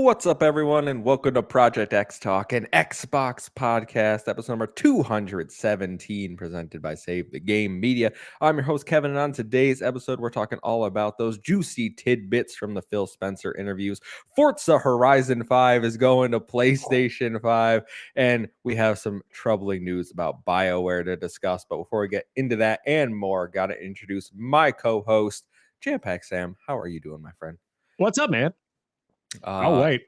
What's up, everyone, and welcome to Project XTalk, an Xbox podcast, episode number 217, presented by Save the Game Media. I'm your host, Kevin, and on today's episode, we're talking all about those juicy tidbits from the Phil Spencer interviews. Forza Horizon 5 is going to PlayStation 5, and we have some troubling news about BioWare to discuss. But before we get into that and more, got to introduce my co-host, JamPackSam. How are you doing, my friend? What's up, man? Wait.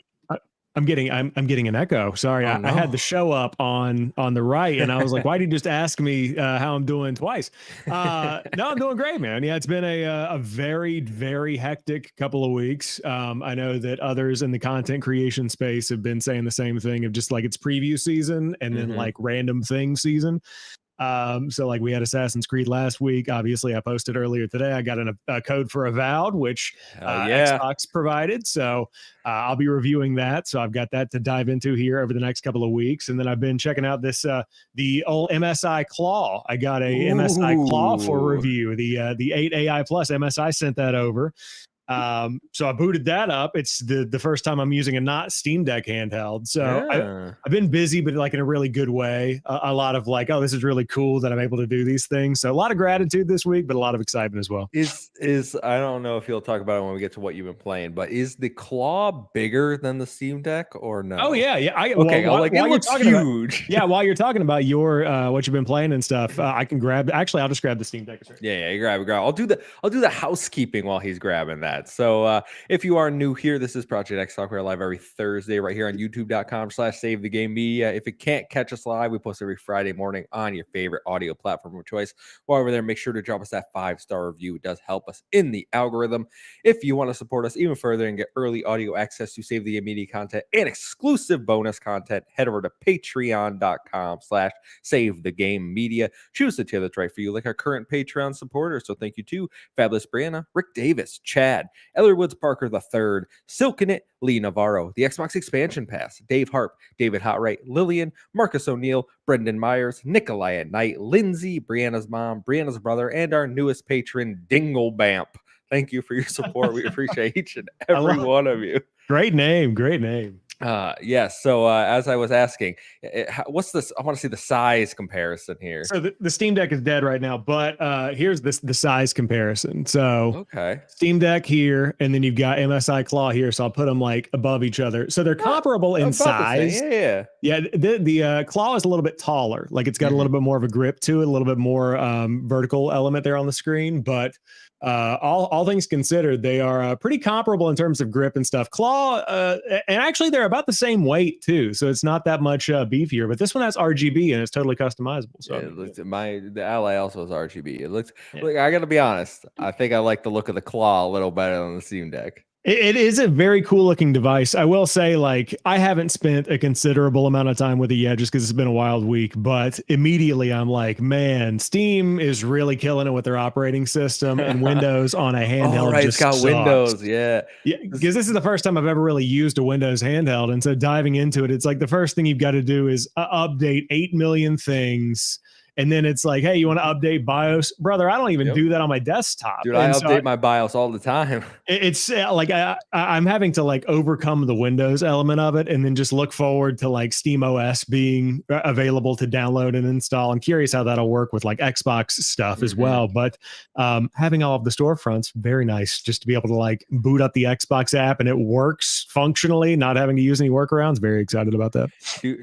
I'm getting an echo. Sorry, no. I had the show up on the right, and I was like, "Why did you just ask me how I'm doing twice?" No, I'm doing great, man. Yeah, it's been a very, very hectic couple of weeks. I know that others in the content creation space have been saying the same thing of just like it's preview season and then like random thing season. So like we had Assassin's Creed last week. Obviously, I posted earlier today. I got a code for Avowed, which Xbox provided. So I'll be reviewing that. So I've got that to dive into here over the next couple of weeks. And then I've been checking out this the old MSI Claw. I got a MSI Claw for review. The 8 AI Plus MSI sent that over. So I booted that up. It's the first time I'm using a not Steam Deck handheld. So I've been busy, but like in a really good way. A lot of like, oh, this is really cool that I'm able to do these things. So a lot of gratitude this week, but a lot of excitement as well. Is I don't know if you'll talk about it when we get to what you've been playing, but is the Claw bigger than the Steam Deck or no? Oh yeah. It looks huge. While you're talking about your what you've been playing and stuff, I can grab. Actually, I'll just grab the Steam Deck. Yeah, you grab. I'll do the housekeeping while he's grabbing that. So if you are new here, this is Project XTalk. We're live every Thursday right here on youtube.com/Save the Game Media. If you can't catch us live, we post every Friday morning on your favorite audio platform of choice. While we're there, make sure to drop us that 5-star review. It does help us in the algorithm. If you want to support us even further and get early audio access to Save the Game Media content and exclusive bonus content, head over to patreon.com/Save the Game Media. Choose the tier that's right for you, like our current Patreon supporters. So thank you to Fabulous Brianna, Rick Davis, Chad, Ellery Woods Parker III, Silken It, Lee Navarro, the Xbox Expansion Pass, Dave Harp, David Hotright, Lillian, Marcus O'Neill, Brendan Myers, Nikolai at Night, Lindsay, Brianna's mom, Brianna's brother, and our newest patron, Dinglebamp. Thank you for your support. We appreciate each and every one of you. Great name. Yes. So as I was asking, what's this? I want to see the size comparison here. So the Steam Deck is dead right now, but here's the size comparison. So Steam Deck here, and then you've got MSI Claw here. So I'll put them like above each other. So they're comparable in size. Yeah. The Claw is a little bit taller. Like it's got a little bit more of a grip to it, a little bit more vertical element there on the screen, but all things considered, they are pretty comparable in terms of grip and stuff. Claw, and actually they're about the same weight too, so it's not that much beefier. But this one has RGB and it's totally customizable. So the Ally also has RGB. It looks like, I gotta be honest, I think I like the look of the Claw a little better than the Steam Deck. It is a very cool looking device. I will say, like, I haven't spent a considerable amount of time with it yet just because it's been a wild week, but immediately I'm like, man, Steam is really killing it with their operating system, and Windows on a handheld just it's got sucks. Windows, yeah, because this is the first time I've ever really used a Windows handheld, and so diving into it, it's like the first thing you've got to do is update 8 million things. And then it's like, hey, you want to update BIOS? Brother, I don't even do that on my desktop. Dude, I update my BIOS all the time. It's like I'm having to like overcome the Windows element of it and then just look forward to like SteamOS being available to download and install. I'm curious how that'll work with like Xbox stuff as well. But having all of the storefronts, very nice just to be able to like boot up the Xbox app and it works functionally, not having to use any workarounds. Very excited about that.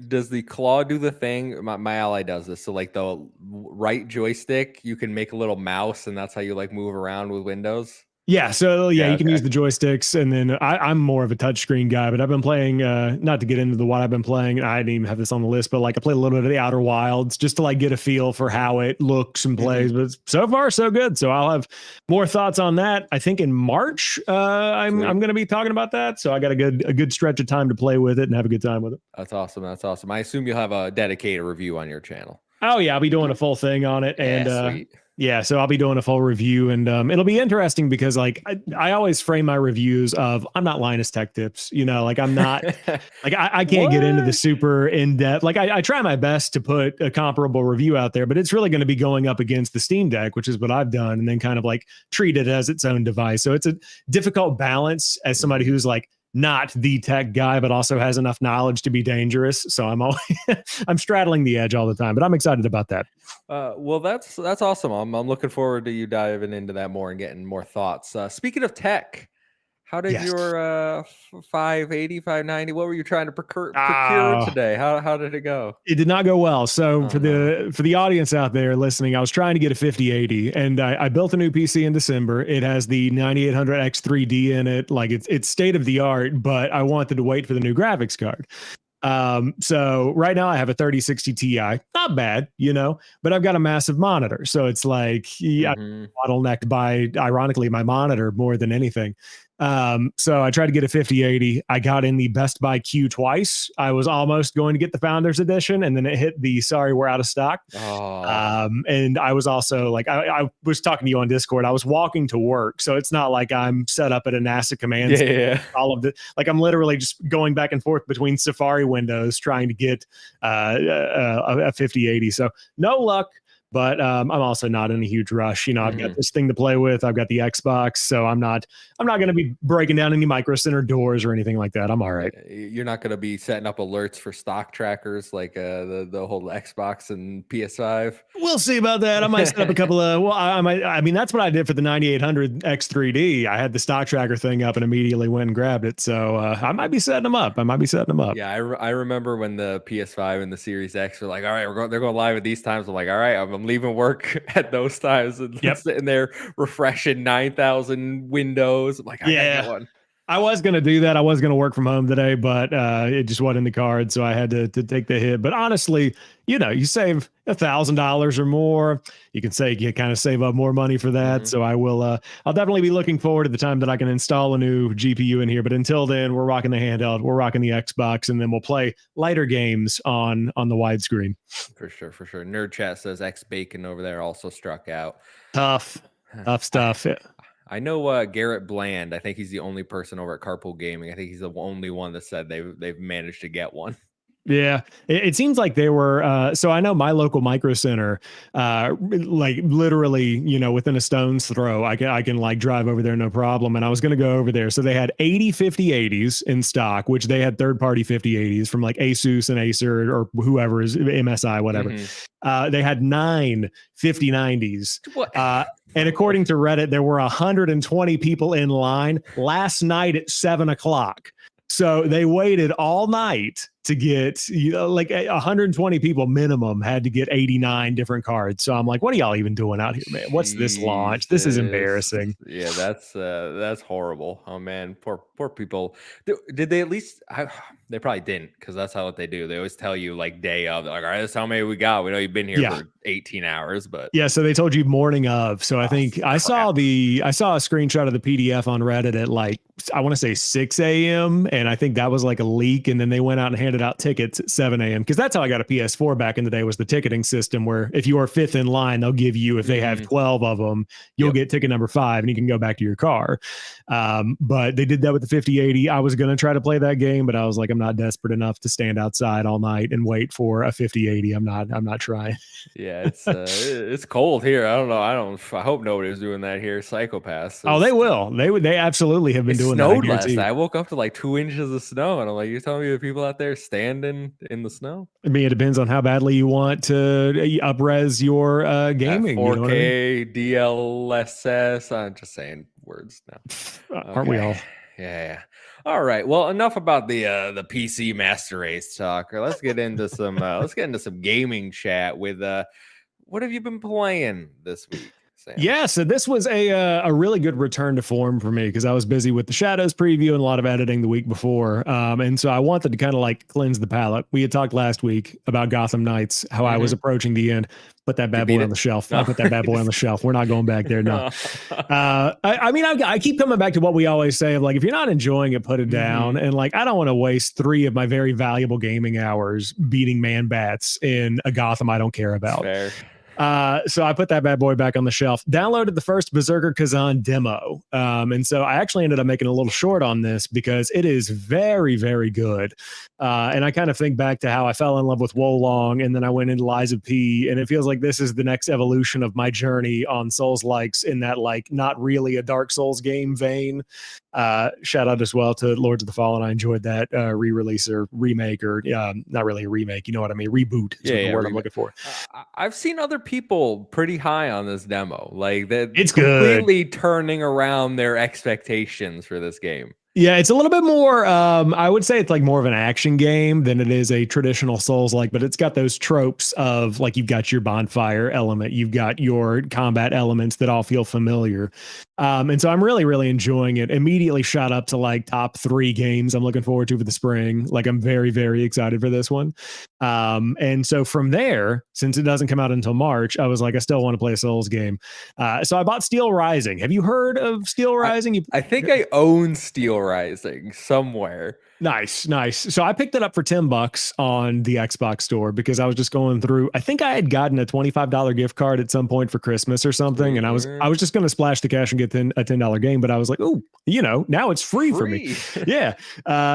Does the Claw do the thing? My Ally does this. So like the right joystick, you can make a little mouse, and that's how you like move around with Windows. Yeah, so you can use the joysticks, and then I'm more of a touchscreen guy, but I've been playing, not to get into what I've been playing, I didn't even have this on the list, but like I played a little bit of the Outer Wilds just to like get a feel for how it looks and plays, but so far so good. So I'll have more thoughts on that. I think in March, I'm going to be talking about that. So I got a good stretch of time to play with it and have a good time with it. That's awesome. I assume you'll have a dedicated review on your channel. Oh yeah, I'll be doing a full thing on it, and so I'll be doing a full review, and it'll be interesting because like I always frame my reviews of I'm not Linus Tech Tips, like I'm not like I can't get into the super in depth. Like I try my best to put a comparable review out there, but it's really going to be going up against the Steam Deck, which is what I've done, and then kind of like treat it as its own device. So it's a difficult balance as somebody who's like not the tech guy, but also has enough knowledge to be dangerous. So I'm always I'm straddling the edge all the time, but I'm excited about that. Well, that's awesome. I'm looking forward to you diving into that more and getting more thoughts. Speaking of tech, how did Yes. your 580, 590? What were you trying to procure Oh, today? How did it go? it did not go well. So Oh no. for the audience out there listening, I was trying to get a 5080, and I built a new PC in December. It has the 9800 X3D in it, like it's state of the art, but I wanted to wait for the new graphics card. So right now I have a 3060 Ti, not bad, but I've got a massive monitor. So it's like, yeah, Hmm. bottlenecked by, ironically, my monitor more than anything. So I tried to get a 5080. I got in the Best Buy queue twice. I was almost going to get the Founders Edition, and then it hit the sorry, we're out of stock. Oh. And I was also like, I was talking to you on Discord. I was walking to work, so it's not like I'm set up at a NASA command. Yeah, yeah. All of the like, I'm literally just going back and forth between Safari windows trying to get a 5080. So no luck. But I'm also not in a huge rush. I've got this thing to play with. I've got the Xbox, so I'm not going to be breaking down any Micro Center doors or anything like that. I'm all right. You're not going to be setting up alerts for stock trackers like the whole Xbox and PS5. We'll see about that. I might set up a couple of. Well, I might. I mean, that's what I did for the 9800 X3D. I had the stock tracker thing up and immediately went and grabbed it. So I might be setting them up. Yeah, I remember when the PS5 and the Series X were like, all right, they're going live at these times. I'm like, all right, I'm leaving work at those times and sitting there refreshing 9,000 windows. I'm like, I gotta get one. I was going to do that. I was going to work from home today, but it just wasn't in the cards. So I had to take the hit. But honestly, you save $1,000 or more. You can say you kind of save up more money for that. So I will, I'll definitely be looking forward to the time that I can install a new GPU in here. But until then, we're rocking the handheld, we're rocking the Xbox, and then we'll play lighter games on the widescreen. For sure. Nerd Chat says X Bacon over there also struck out. Tough stuff. I know Garrett Bland. I think he's the only person over at Carpool Gaming. I think he's the only one that said they've managed to get one. Yeah, it seems like they were. So I know my local Micro Center, like literally, within a stone's throw, I can like drive over there no problem. And I was going to go over there. So they had 80 5080s in stock, which they had third-party 5080s from like Asus and Acer or whoever is MSI, whatever. They had 9 5090s. And according to Reddit, there were 120 people in line last night at 7:00. So they waited all night to get, like 120 people minimum had to get 89 different cards. So I'm like, what are y'all even doing out here, man? What's this launch? This is embarrassing. Yeah, that's horrible. Oh man, poor people. Did they at least? They probably didn't, because that's how what they do. They always tell you like day of, like, all right, that's how many we got. We know you've been here for 18 hours, but yeah. So they told you morning of. So I think I saw a screenshot of the PDF on Reddit at like, I want to say 6 a.m. And I think that was like a leak. And then they went out and handed out tickets at 7 a.m. because that's how I got a PS4 back in the day, was the ticketing system, where if you are fifth in line, they'll give you, if they have 12 of them, you'll get ticket number 5 and you can go back to your car. But they did that with the 5080. I was going to try to play that game, but I was like, I'm not desperate enough to stand outside all night and wait for a 5080. I'm not trying. Yeah, it's cold here. I don't know. I hope nobody's doing that here. Psychopaths. Oh, they will. They absolutely have been doing that. Snowed last night. I woke up to like 2 inches of snow, and I'm like, you're telling me the people out there standing in the snow? I mean, it depends on how badly you want to up-res your gaming. 4K, DLSS. I'm just saying words now. Aren't we all? Yeah. All right. Well, enough about the PC Master Race talk. Let's get into some gaming chat with what have you been playing this week, Sam? Yeah, so this was a really good return to form for me, because I was busy with the Shadows preview and a lot of editing the week before. And so I wanted to kind of like cleanse the palate. We had taled last week about Gotham Knights, how I was approaching the end. Put that bad boy on the shelf. I put that bad boy on the shelf. We're not going back there. No. I mean, I keep coming back to what we always say of like, if you're not enjoying it, put it down. And like, I don't want to waste 3 of my very valuable gaming hours beating man bats in a Gotham I don't care about. Fair. So I put that bad boy back on the shelf. Downloaded the first Berserker Kazan demo, and so I actually ended up making a little short on this because it is very, very good. And I kind of think back to how I fell in love with Wolong, and then I went into Lies of P, and it feels like this is the next evolution of my journey on Souls likes in that like not really a Dark Souls game vein. Shout out as well to Lords of the Fallen. I enjoyed that re-release or remake, or not really a remake. You know what I mean? Reboot is the word I'm looking for. I've seen other people pretty high on this demo, like that, It's completely turning around their expectations for this game. Yeah, it's a little bit more. I would say it's like more of an action game than it is a traditional Souls like, but it's got those tropes of like you've got your bonfire element, you've got your combat elements that all feel familiar. And so I'm really, really enjoying it. Immediately shot up to like top 3 games I'm looking forward to for the spring. Like I'm very, very excited for this one. And so from there, since it doesn't come out until March, I was like, I still want to play a Souls game. So I bought Steel Rising. Have you heard of Steel Rising? I think I own Steel Rising somewhere. Nice. So I picked it up for $10 on the Xbox store because I was just going through. I think I had gotten a $25 gift card at some point for Christmas or something, and I was just going to splash the cash and get a $10 game. But I was like, oh, now it's free for me. Yeah.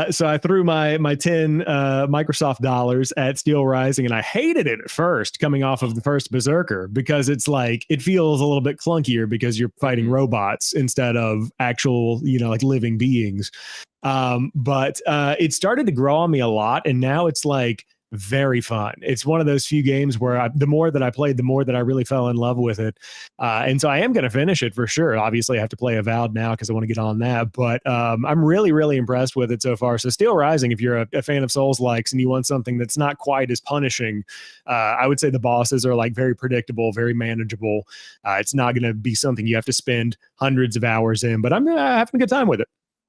So I threw my 10 Microsoft dollars at Steel Rising, and I hated it at first, coming off of the first Berserker, because it's like it feels a little bit clunkier because you're fighting robots instead of actual, like living beings. But it started to grow on me a lot, and now it's like very fun. It's one of those few games where the more that I played, the more that I really fell in love with it. And so I am going to finish it for sure. Obviously, I have to play Avowed now because I want to get on that. But I'm really, really impressed with it so far. So Steel Rising, if you're a fan of Souls likes and you want something that's not quite as punishing, I would say the bosses are like very predictable, very manageable. It's not going to be something you have to spend hundreds of hours in, but I'm having a good time with it.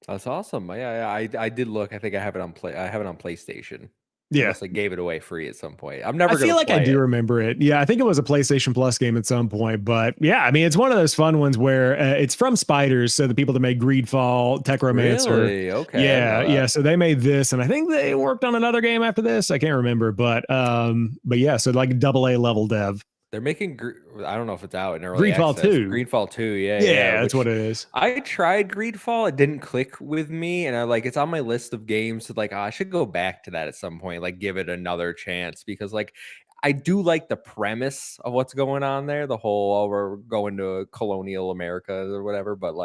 That's awesome. Yeah, I did look. I think I have it on PlayStation. Yeah. Unless I gave it away free at some point. I'm never. I feel like I do remember it. Yeah, I think it was a PlayStation Plus game at some point. But yeah, I mean, it's one of those fun ones where it's from Spiders, so the people that made Greedfall, Techromancer. Really? Okay. Yeah. So they made this, and I think they worked on another game after this. I can't remember, but yeah. So like AA level dev. They're making, I don't know if it's out in early Greedfall access. 2. Greedfall 2, yeah, that's what it is. I tried Greedfall. It didn't click with me. And it's on my list of games to I should go back to that at some point, give it another chance. Because I do like the premise of what's going on there. The whole, we're going to colonial America or whatever. But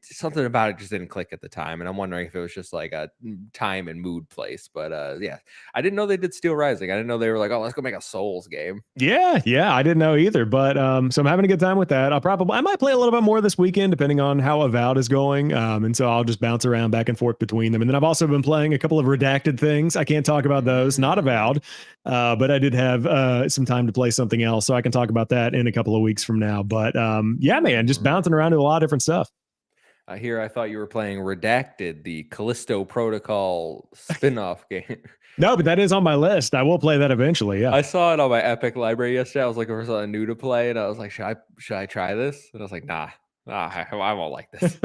something about it just didn't click at the time, and I'm wondering if it was just like a time and mood place. But yeah, I didn't know they did Steel Rising. I didn't know they were like, oh, let's go make a Souls game. Yeah, I didn't know either. But so I'm having a good time with that. I might play a little bit more this weekend, depending on how Avowed is going. And so I'll just bounce around back and forth between them. And then I've also been playing a couple of redacted things. I can't talk about those, not Avowed, but I did have some time to play something else, so I can talk about that in a couple of weeks from now. But yeah, man, just bouncing around to a lot of different stuff. I thought you were playing Redacted, the Callisto Protocol spin-off game. No, but that is on my list. I will play that eventually. Yeah. I saw it on my Epic library yesterday. I was looking for something new to play, and I was like, should I try this? And I was like, nah, I won't like this.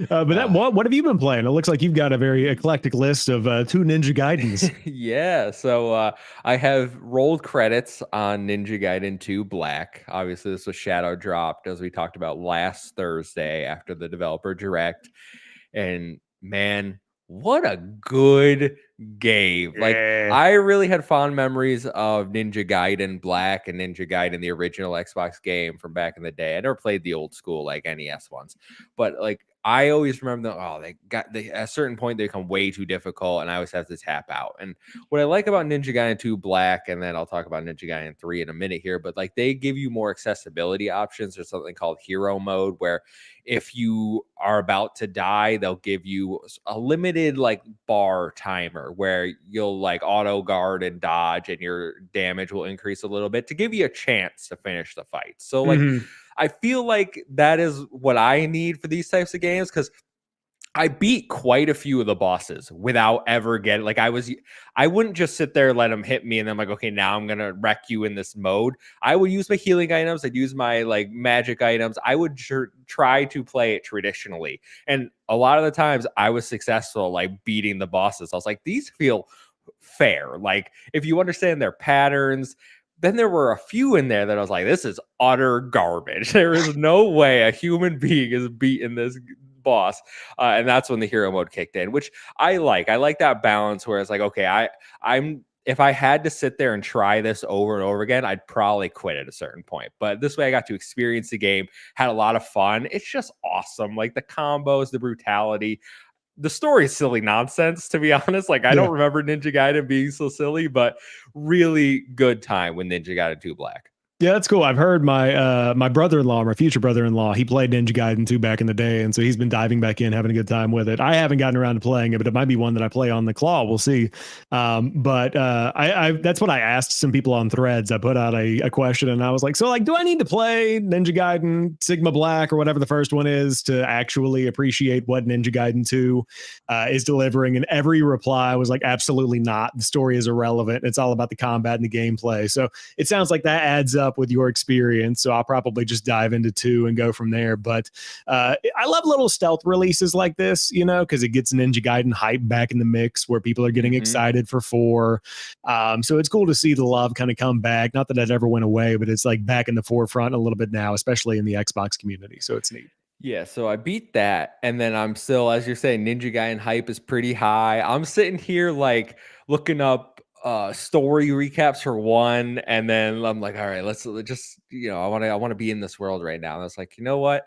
But what have you been playing? It looks like you've got a very eclectic list of 2 Ninja Gaidens. Yeah, so I have rolled credits on Ninja Gaiden 2 Black. Obviously, this was shadow dropped, as we talked about last Thursday after the developer direct. And man, what a good game. I really had fond memories of Ninja Gaiden Black and Ninja Gaiden, the original Xbox game from back in the day. I never played the old school NES ones, but I always remember at a certain point they become way too difficult, and I always have to tap out. And what I like about Ninja Gaiden 2 Black, and then I'll talk about Ninja Gaiden 3 in a minute here, but they give you more accessibility options. There's something called hero mode, where if you are about to die, they'll give you a limited bar timer where you'll auto guard and dodge, and your damage will increase a little bit to give you a chance to finish the fight. So I feel like that is what I need for these types of games, because I beat quite a few of the bosses without ever getting I wouldn't just sit there and let them hit me and then I'm like, okay, now I'm gonna wreck you in this mode. I would use my healing items. I'd use my magic items. I would try to play it traditionally, and a lot of the times I was successful beating the bosses. I was like, these feel fair. If you understand their patterns, then there were a few in there that I was like, this is utter garbage. There is no way a human being is beating this boss. And that's when the hero mode kicked in, which I like. I like that balance where it's like, okay, I'm if I had to sit there and try this over and over again, I'd probably quit at a certain point. But this way I got to experience the game, had a lot of fun. It's just awesome. Like the combos, the brutality. The story is silly nonsense, to be honest. Like, I Yeah. don't remember Ninja Gaiden being so silly, but really good time with Ninja Gaiden 2 Black. Yeah, that's cool. I've heard my brother-in-law, my future brother-in-law, he played Ninja Gaiden 2 back in the day, and so he's been diving back in, having a good time with it. I haven't gotten around to playing it, but it might be one that I play on the claw. We'll see. But I that's what I asked some people on Threads. I put out a question, and I was like, so like, do I need to play Ninja Gaiden Sigma Black or whatever the first one is to actually appreciate what Ninja Gaiden 2 is delivering? And every reply was like, absolutely not. The story is irrelevant. It's all about the combat and the gameplay. So it sounds like that adds up with your experience, so I'll probably just dive into 2 and go from there. But I love little stealth releases like this, you know, because it gets Ninja Gaiden hype back in the mix where people are getting excited for 4. So it's cool to see the love kind of come back. Not that it ever went away, but it's like back in the forefront a little bit now, especially in the Xbox community. So it's neat. Yeah, so I beat that, and then I'm still, as you're saying, Ninja Gaiden hype is pretty high. I'm sitting here like looking up story recaps for 1, and then I'm like, all right, let's just, I want to be in this world right now. And I was like, you know what?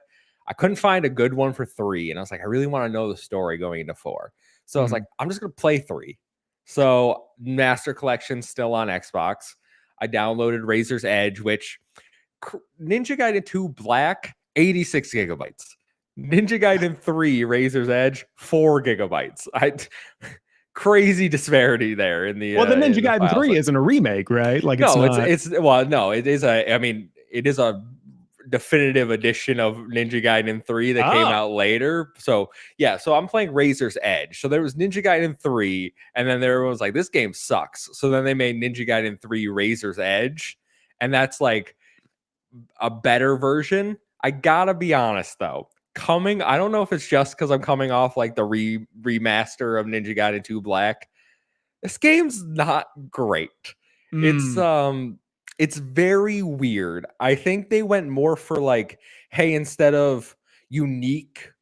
I couldn't find a good one for 3, and I was like, I really want to know the story going into 4. So I was like, I'm just gonna play 3. So Master Collection still on Xbox. I downloaded Razor's Edge, which Ninja Gaiden 2 Black, 86 gigabytes. Ninja Gaiden 3 Razor's Edge, 4 gigabytes. Crazy disparity there in the Well, the Ninja in the Gaiden files. 3 isn't a remake, right? Like No, it's not. it is it is a definitive edition of Ninja Gaiden 3 that came out later. So yeah, so I'm playing Razor's Edge. So there was Ninja Gaiden 3, and then there was like, this game sucks. So then they made Ninja Gaiden 3 Razor's Edge, and that's like a better version. I gotta be honest though, I don't know if it's just because I'm coming off like the remaster of Ninja Gaiden 2 Black. This game's not great. It's very weird. I think they went more for like, hey, instead of unique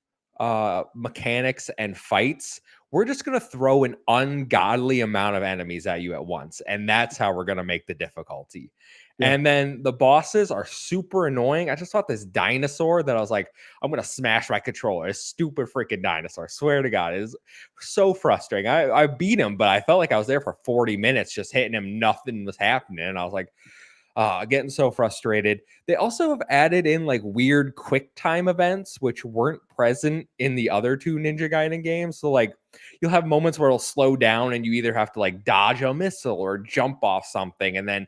mechanics and fights, we're just gonna throw an ungodly amount of enemies at you at once, and that's how we're gonna make the difficulty. Yeah. And then the bosses are super annoying. I just thought this dinosaur that I was like, I'm gonna smash my controller. A stupid freaking dinosaur. I swear to God, it is so frustrating. I beat him, but I felt like I was there for 40 minutes just hitting him. Nothing was happening. And I was like, getting so frustrated. They also have added in like weird quick time events, which weren't present in the other 2 Ninja Gaiden games. So like, you'll have moments where it'll slow down and you either have to like dodge a missile or jump off something, and then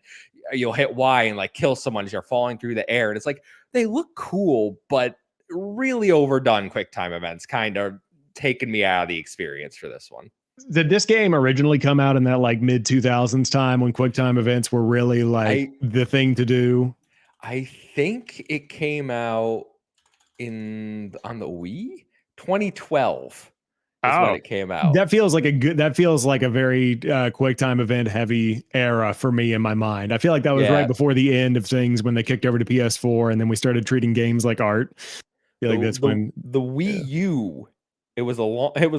you'll hit Y and like kill someone as you're falling through the air. And it's like, they look cool, but really overdone quick time events kind of taking me out of the experience for this one. Did this game originally come out in that like mid 2000s time when QuickTime events were really like the thing to do? I think it came out on the Wii, 2012 is when it came out. That feels like a very QuickTime event heavy era for me in my mind. I feel like that was right before the end of things when they kicked over to PS4 and then we started treating games like art. I feel like that's when the Wii U, it was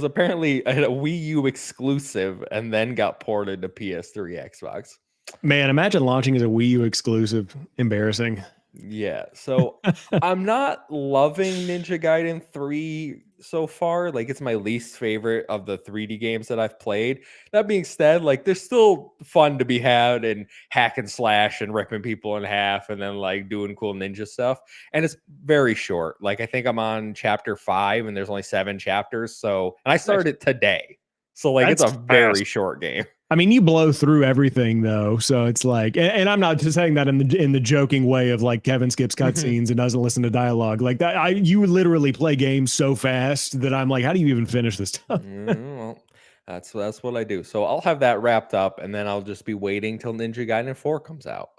apparently a Wii U exclusive and then got ported to PS3, Xbox. Man, imagine launching as a Wii U exclusive. Embarrassing. Yeah, so I'm not loving Ninja Gaiden 3 so far. Like, it's my least favorite of the 3D games that I've played. That being said, like, there's still fun to be had and hack and slash and ripping people in half and then like doing cool ninja stuff. And it's very short. Like, I think I'm on chapter 5 and there's only 7 chapters. So, and I started it today. So like, it's a very short game. I mean, you blow through everything though, so it's like, and I'm not just saying that in the joking way of like Kevin skips cutscenes and doesn't listen to dialogue like that. You literally play games so fast that I'm like, how do you even finish this stuff? Well, that's what I do. So I'll have that wrapped up, and then I'll just be waiting till Ninja Gaiden 4 comes out.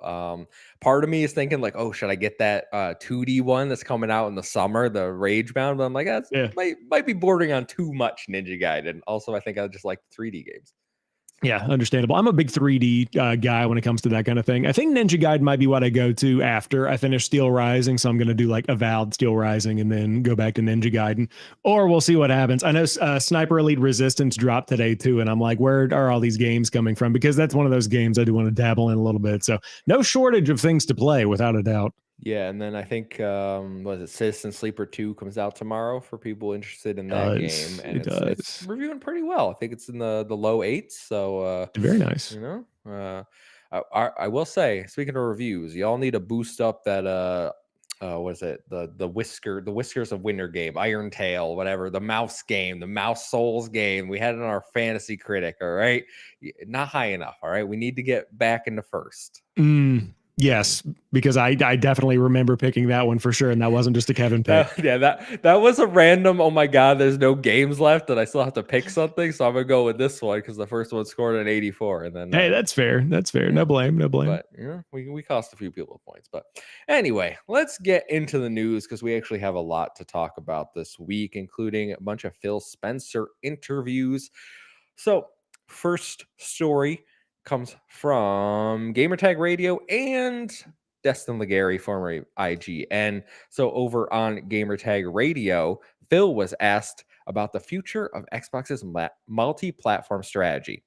Part of me is thinking like, oh, should I get that 2D one that's coming out in the summer, the Rage Bound? But I'm like, might be bordering on too much Ninja Gaiden. Also, I think I just like 3D games. Yeah, understandable. I'm a big 3D guy when it comes to that kind of thing. I think Ninja Gaiden might be what I go to after I finish Steel Rising. So I'm going to do like Avowed Steel Rising and then go back to Ninja Gaiden, or we'll see what happens. I know Sniper Elite Resistance dropped today too. And I'm like, where are all these games coming from? Because that's one of those games I do want to dabble in a little bit. So no shortage of things to play without a doubt. Yeah, and then I think what is it, Citizen Sleeper 2 comes out tomorrow for people interested in that game, and It it's does. reviewing pretty well. I think it's in the low eights, so Very nice. you know, I will say, speaking of reviews, y'all need to boost up that what is it, the Whiskers of Winter game, Iron Tail, whatever, the mouse game, the Mouse Souls game. We had it on our fantasy critic. All right, not high enough. All right, we need to get back into first. Yes, because I definitely remember picking that one for sure, and that wasn't just a Kevin pick. That was a random. Oh my god, there's no games left, and I still have to pick something, so I'm gonna go with this one because the first one scored an 84, and then Hey, that's fair. That's fair. yeah. No blame. No blame. But we cost a few people points. But anyway, let's get into the news because we actually have a lot to talk about this week, including a bunch of Phil Spencer interviews. So, first story comes from Gamertag Radio and Destin Legary, former IGN. So, over on Gamertag Radio, Phil was asked about the future of Xbox's multi-platform strategy.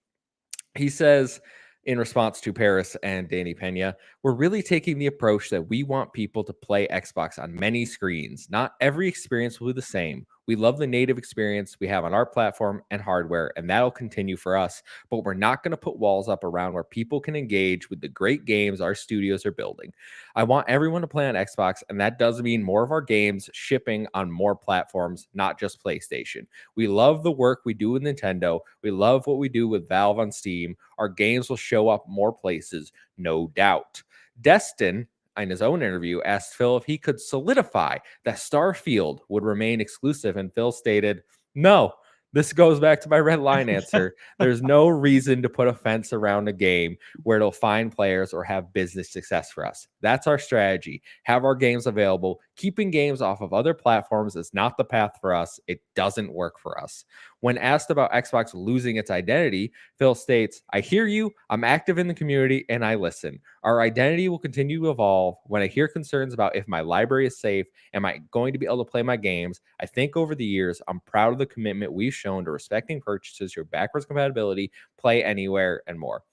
He says, in response to Paris and Danny Pena, we're really taking the approach that we want people to play Xbox on many screens. Not every experience will be the same. We love the native experience we have on our platform and hardware, and that'll continue for us. But we're not going to put walls up around where people can engage with the great games our studios are building. I want everyone to play on Xbox, and that does mean more of our games shipping on more platforms, not just PlayStation. We love the work we do with Nintendo. We love what we do with Valve on Steam. Our games will show up more places, no doubt. Destin, in his own interview, asked Phil if he could solidify that Starfield would remain exclusive, and Phil stated, no. This goes back to my red line answer. There's no reason to put a fence around a game where it'll find players or have business success for us. That's our strategy. Have our games available. Keeping games off of other platforms is not the path for us. It doesn't work for us. When asked about Xbox losing its identity, Phil states, I hear you, I'm active in the community, and I listen. Our identity will continue to evolve. When I hear concerns about if my library is safe, am I going to be able to play my games? I think over the years, I'm proud of the commitment we've shown to respecting purchases, your backwards compatibility, play anywhere, and more.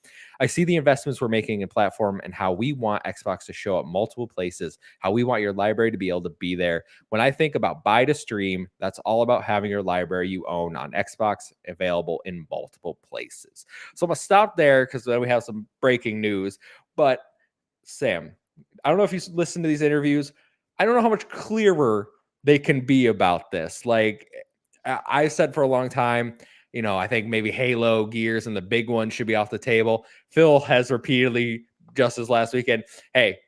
I see the investments we're making in platform and how we want Xbox to show up multiple places, how we want your library to be able to be there. When I think about buy to stream, that's all about having your library you own on Xbox available in multiple places. So I'm going to stop there because then we have some breaking news. But Sam, I don't know if you listen to these interviews. I don't know how much clearer they can be about this. Like I said for a long time, I think maybe Halo, Gears, and the big one should be off the table. Phil has repeatedly, just as last weekend, hey,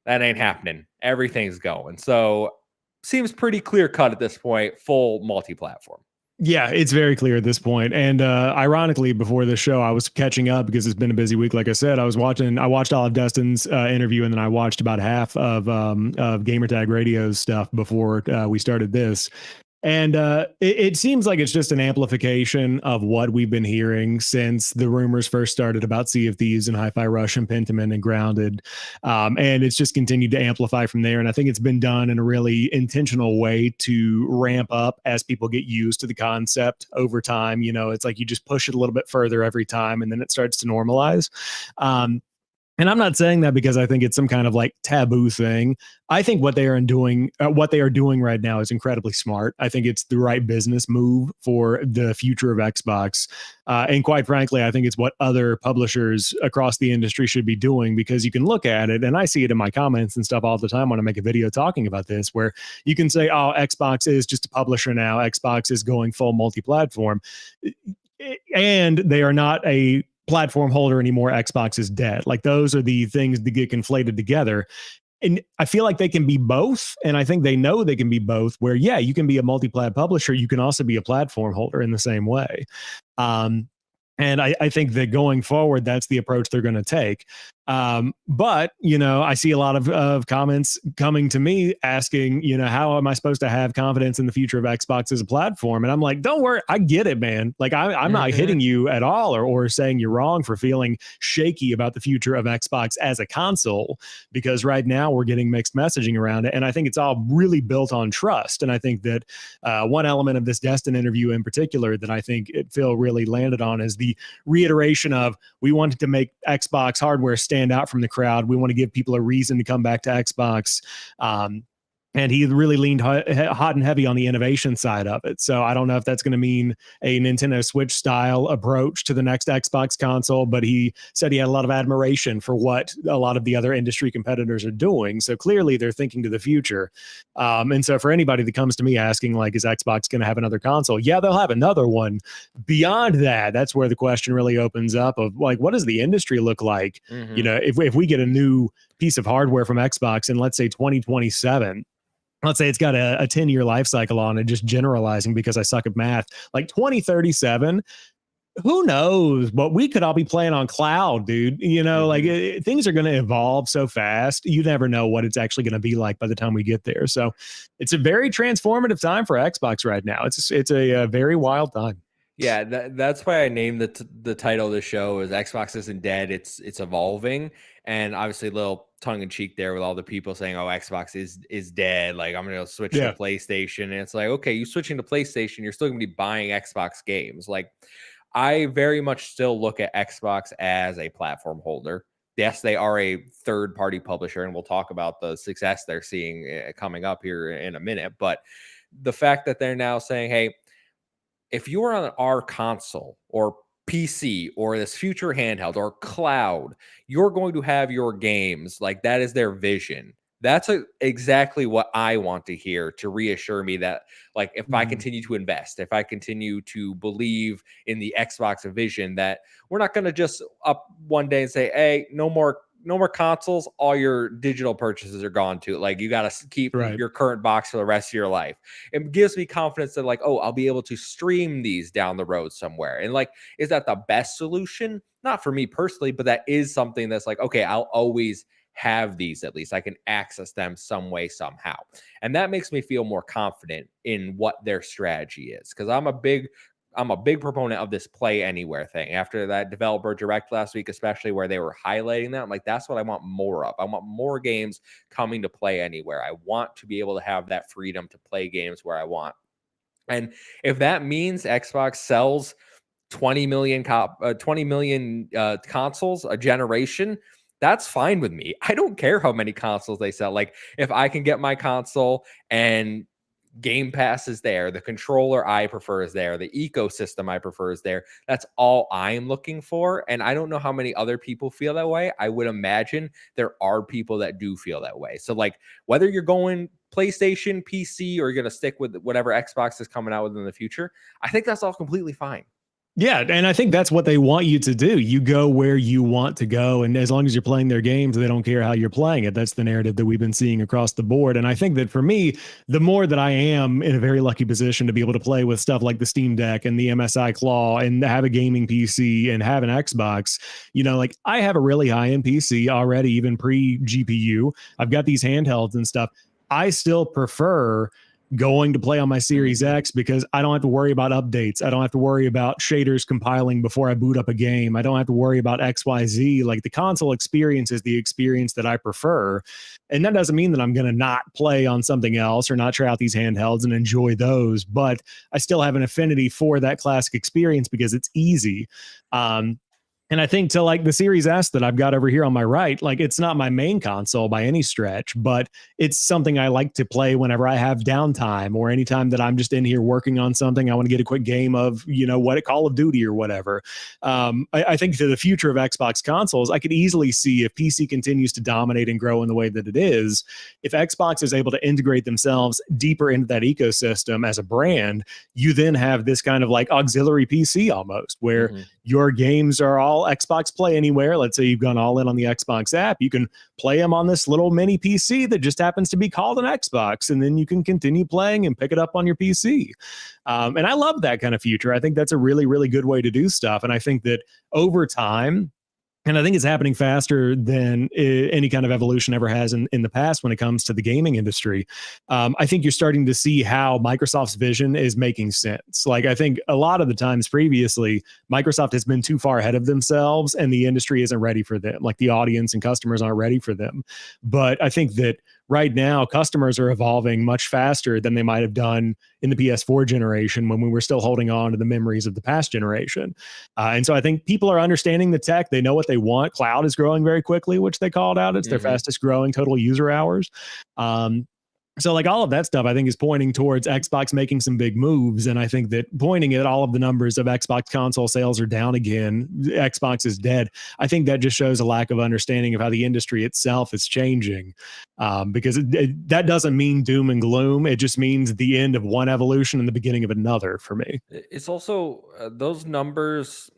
that ain't happening. Everything's going. So seems pretty clear cut at this point, full multi-platform. Yeah, it's very clear at this point. And ironically, before this show, I was catching up because it's been a busy week. Like I said, I watched all of Dustin's interview, and then I watched about half of Gamertag Radio's stuff before we started this. And it seems like it's just an amplification of what we've been hearing since the rumors first started about Sea of Thieves and Hi-Fi Rush and Pentiment and Grounded. And it's just continued to amplify from there. And I think it's been done in a really intentional way to ramp up as people get used to the concept over time. It's like you just push it a little bit further every time, and then it starts to normalize. And I'm not saying that because I think it's some kind of like taboo thing. I think what they are doing right now is incredibly smart. I think it's the right business move for the future of Xbox. And quite frankly, I think it's what other publishers across the industry should be doing, because you can look at it, and I see it in my comments and stuff all the time when I make a video talking about this, where you can say, oh, Xbox is just a publisher now. Xbox is going full multi-platform. And they are not a platform holder anymore. Xbox is dead. Like, those are the things that get conflated together. And I feel like they can be both. And I think they know they can be both, where, yeah, you can be a multi-plat publisher. You can also be a platform holder in the same way. And I think that going forward, that's the approach they're going to take. But I see a lot of comments coming to me asking, how am I supposed to have confidence in the future of Xbox as a platform? And I'm like, don't worry, I get it, man. Like I'm not hitting you at all, or saying you're wrong for feeling shaky about the future of Xbox as a console, because right now we're getting mixed messaging around it. And I think it's all really built on trust. And I think that one element of this Destin interview in particular that I think Phil really landed on is the reiteration of, we wanted to make Xbox hardware stand out from the crowd. We want to give people a reason to come back to Xbox. And he really leaned hot and heavy on the innovation side of it. So I don't know if that's going to mean a Nintendo Switch style approach to the next Xbox console, but he said he had a lot of admiration for what a lot of the other industry competitors are doing. So clearly they're thinking to the future. And so for anybody that comes to me asking, like, is Xbox going to have another console? Yeah, they'll have another one. Beyond that, that's where the question really opens up of, like, what does the industry look like? If we get a new piece of hardware from Xbox in, let's say, 2027, let's say it's got a 10-year life cycle on it, just generalizing because I suck at math, like 2037, who knows what we could all be playing on cloud, dude. Things are going to evolve so fast. You never know what it's actually going to be like by the time we get there. So it's a very transformative time for Xbox right now. It's a very wild time. Yeah, that's why I named the title of the show is Xbox Isn't Dead. It's evolving, and obviously a little tongue in cheek there with all the people saying, "Oh, Xbox is dead." Like, I'm gonna switch to PlayStation, and it's like, okay, you switching to PlayStation, you're still gonna be buying Xbox games. Like, I very much still look at Xbox as a platform holder. Yes, they are a third-party publisher, and we'll talk about the success they're seeing coming up here in a minute. But the fact that they're now saying, "Hey, if you're on our console or PC or this future handheld or cloud, you're going to have your games." Like, that is their vision. That's exactly what I want to hear, to reassure me that, like, if I continue to invest, if I continue to believe in the Xbox vision, that we're not going to just up one day and say, "Hey, no more consoles, all your digital purchases are gone too. Like, you got to keep your current box for the rest of your life." It gives me confidence that, like, oh, I'll be able to stream these down the road somewhere. And, like, is that the best solution? Not for me personally, but that is something that's like, okay, I'll always have these. At least I can access them some way, somehow. And that makes me feel more confident in what their strategy is. Because I'm a big proponent of this play anywhere thing. After that developer direct last week, especially where they were highlighting that, I'm like, that's what I want more of. I want more games coming to play anywhere. I want to be able to have that freedom to play games where I want. And if that means Xbox sells 20 million consoles a generation, that's fine with me. I don't care how many consoles they sell. Like, if I can get my console and Game Pass is there, the controller I prefer is there, the ecosystem I prefer is there, that's all I'm looking for. And I don't know how many other people feel that way. I would imagine there are people that do feel that way. So, like, whether you're going PlayStation, PC, or you're going to stick with whatever Xbox is coming out with in the future, I think that's all completely fine. Yeah, and I think that's what they want you to do. You go where you want to go, and as long as you're playing their games, they don't care how you're playing it. That's the narrative that we've been seeing across the board. And I think that for me, the more that I am in a very lucky position to be able to play with stuff like the Steam Deck and the MSI Claw and have a gaming PC and have an Xbox, like, I have a really high-end PC already, even pre-GPU. I've got these handhelds and stuff. I still prefer going to play on my Series X because I don't have to worry about updates. I don't have to worry about shaders compiling before I boot up a game. I don't have to worry about XYZ. Like, the console experience is the experience that I prefer. And that doesn't mean that I'm going to not play on something else or not try out these handhelds and enjoy those, but I still have an affinity for that classic experience because it's easy. And I think to, like, the Series S that I've got over here on my right, like, it's not my main console by any stretch, but it's something I like to play whenever I have downtime or anytime that I'm just in here working on something. I want to get a quick game of, Call of Duty or whatever. I think to the future of Xbox consoles, I could easily see, if PC continues to dominate and grow in the way that it is, if Xbox is able to integrate themselves deeper into that ecosystem as a brand, you then have this kind of like auxiliary PC almost, where your games are all Xbox Play Anywhere. Let's say you've gone all in on the Xbox app. You can play them on this little mini PC that just happens to be called an Xbox, and then you can continue playing and pick it up on your PC. And I love that kind of future. I think that's a really, really good way to do stuff. And I think that over time, And I think it's happening faster than any kind of evolution ever has in the past when it comes to the gaming industry. I think you're starting to see how Microsoft's vision is making sense. Like, I think a lot of the times previously, Microsoft has been too far ahead of themselves and the industry isn't ready for them. Like, the audience and customers aren't ready for them. But I think that right now, customers are evolving much faster than they might have done in the PS4 generation when we were still holding on to the memories of the past generation. And so I think people are understanding the tech. They know what they want. Cloud is growing very quickly, which they called out. It's their Hmm. fastest growing total user hours. Um, so like all of that stuff, I think is pointing towards Xbox making some big moves. And I think that pointing at all of the numbers of Xbox console sales are down again, Xbox is dead. I think that just shows a lack of understanding of how the industry itself is changing. Because that doesn't mean doom and gloom. It just means the end of one evolution and the beginning of another for me. It's also those numbers.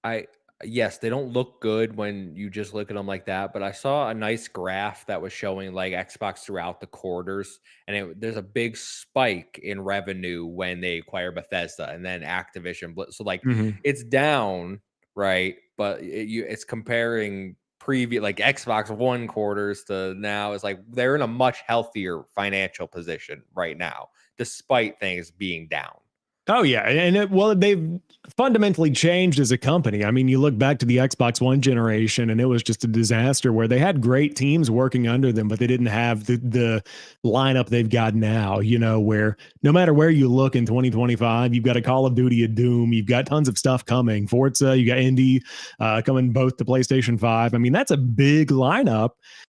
I Yes, they don't look good when you just look at them like that. But I saw a nice graph that was showing like Xbox throughout the quarters, and there's a big spike in revenue when they acquire Bethesda and then Activision. So like Mhm. it's down, right? But it's comparing previous like Xbox One quarters to now. It's like they're in a much healthier financial position right now, despite things being down. Oh yeah, and well, they've fundamentally changed as a company. I mean, you look back to the Xbox One generation, and it was just a disaster where they had great teams working under them, but they didn't have the lineup they've got now. You know, where no matter where you look in 2025, you've got a Call of Duty, a Doom, you've got tons of stuff coming. Forza, you got Indie coming both to PlayStation 5. I mean, that's a big lineup.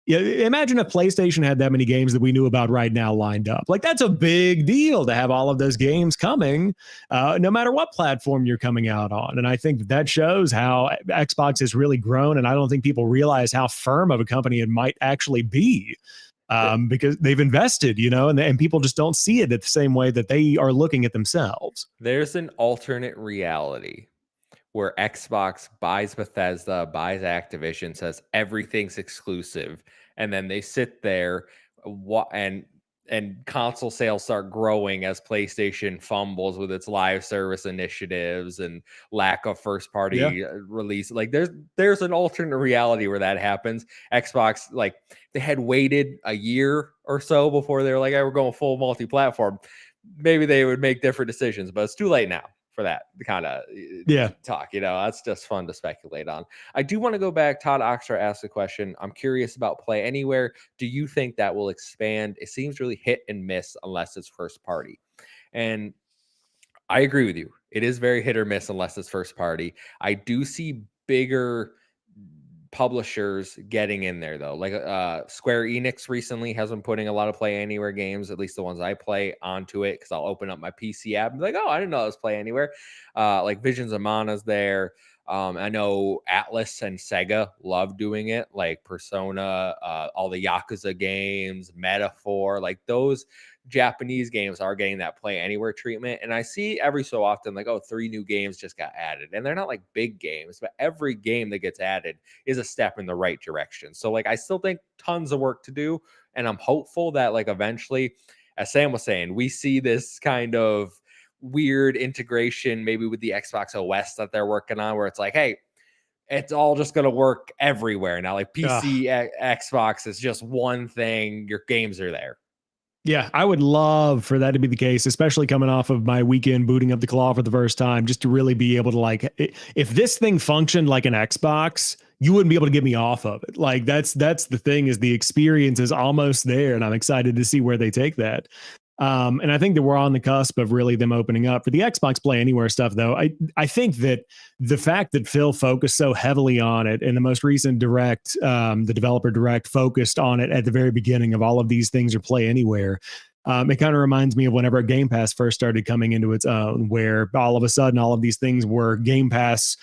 Yeah, imagine if PlayStation had that many games that we knew about right now lined up. Like, that's a big deal to have all of those games coming, no matter what platform you're coming out on. And I think that shows how Xbox has really grown. And I don't think people realize how firm of a company it might actually be, because they've invested, and people just don't see it at the same way that they are looking at themselves. There's an alternate reality where Xbox buys Bethesda, buys Activision, says everything's exclusive, and then they sit there and console sales start growing as PlayStation fumbles with its live service initiatives and lack of first Yeah. party release. Like there's an alternate reality where that happens. Xbox, like, they had waited a year or so before they were like, hey, we're going full multi-platform. Maybe they would make different decisions, but it's too late now for that kind of Yeah. talk. That's just fun to speculate on. I do want to go back. Todd Oxford asked a question. I'm curious about Play Anywhere. Do you think that will expand? It seems really hit and miss unless it's first party. And I agree with you. It is very hit or miss unless it's first party. I do see bigger publishers getting in there though. Like Square Enix recently has been putting a lot of Play Anywhere games, at least the ones I play, onto it because I'll open up my PC app and be like, oh, I didn't know it was Play Anywhere. Like Visions of Mana's there. I know Atlas and Sega love doing it, like Persona, all the Yakuza games, Metaphor, like those Japanese games are getting that Play Anywhere treatment. And I see every so often, like, oh, 3 new games just got added. And they're not like big games, but every game that gets added is a step in the right direction. So, like, I still think tons of work to do. And I'm hopeful that, like, eventually, as Sam was saying, we see this kind of weird integration maybe with the Xbox OS that they're working on, where it's like, hey, it's all just going to work everywhere now. Like PC, Xbox is just one thing. Your games are there. Yeah, I would love for that to be the case, especially coming off of my weekend booting up the claw for the first time, just to really be able to if this thing functioned like an Xbox, you wouldn't be able to get me off of it. Like that's the thing, is the experience is almost there, and I'm excited to see where they take that. And I think that we're on the cusp of really them opening up for the Xbox Play Anywhere stuff. Though I think that the fact that Phil focused so heavily on it in the most recent direct, the developer direct focused on it at the very beginning of all of these things are Play Anywhere. It kind of reminds me of whenever Game Pass first started coming into its own, where all of a sudden all of these things were Game Pass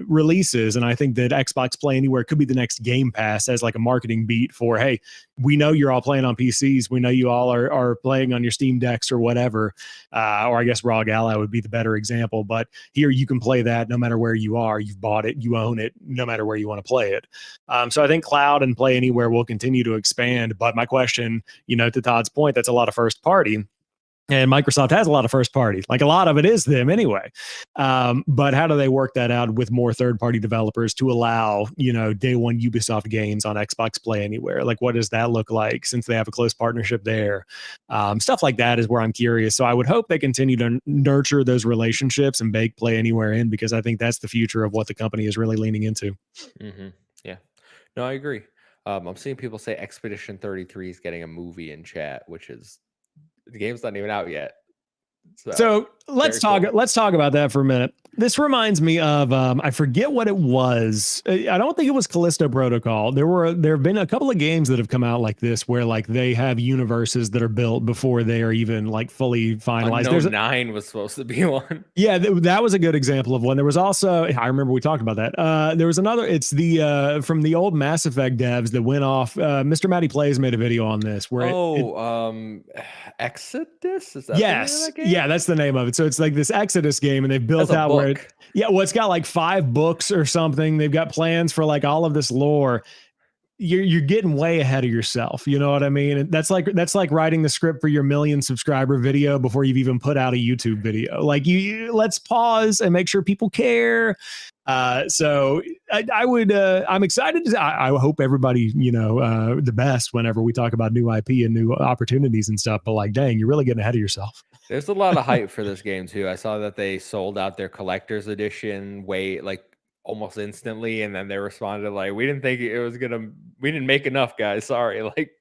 releases. And I think that Xbox Play Anywhere could be the next Game Pass as like a marketing beat for, hey, we know you're all playing on PCs. We know you all are playing on your Steam Decks or whatever. Or I guess ROG Ally would be the better example. But here you can play that no matter where you are. You've bought it, you own it, no matter where you want to play it. So I think Cloud and Play Anywhere will continue to expand. But my question, to Todd's point, that's a lot of first party. And Microsoft has a lot of first party, like a lot of it is them anyway. But how do they work that out with more third party developers to allow, day one Ubisoft games on Xbox Play Anywhere? Like, what does that look like since they have a close partnership there? Stuff like that is where I'm curious. So I would hope they continue to nurture those relationships and bake Play Anywhere in, because I think that's the future of what the company is really leaning into. Mm-hmm. Yeah. No, I agree. I'm seeing people say Expedition 33 is getting a movie in chat, which is the game's not even out yet. So let's talk. Cool. Let's talk about that for a minute. This reminds me of I forget what it was. I don't think it was Callisto Protocol. There have been a couple of games that have come out like this, where like they have universes that are built before they are even like fully finalized. Unknown 9 was supposed to be one. Yeah, that was a good example of one. There was also, I remember we talked about that. There was another. It's the from the old Mass Effect devs that went off. Mr. Matty Plays made a video on this. Where Exodus, is that yes, the name of that game? Yeah, that's the name of it. So it's like this Exodus game, and they've built out where it's got like 5 books or something. They've got plans for like all of this lore. You're getting way ahead of yourself. You know what I mean? That's like writing the script for your 1 million subscriber video before you've even put out a YouTube video. Like you let's pause and make sure people care. So I'm excited. I hope everybody, the best whenever we talk about new IP and new opportunities and stuff. But like, dang, you're really getting ahead of yourself. There's a lot of hype for this game too. I saw that they sold out their collector's edition almost instantly, and then they responded like, we didn't make enough, guys, sorry. Like,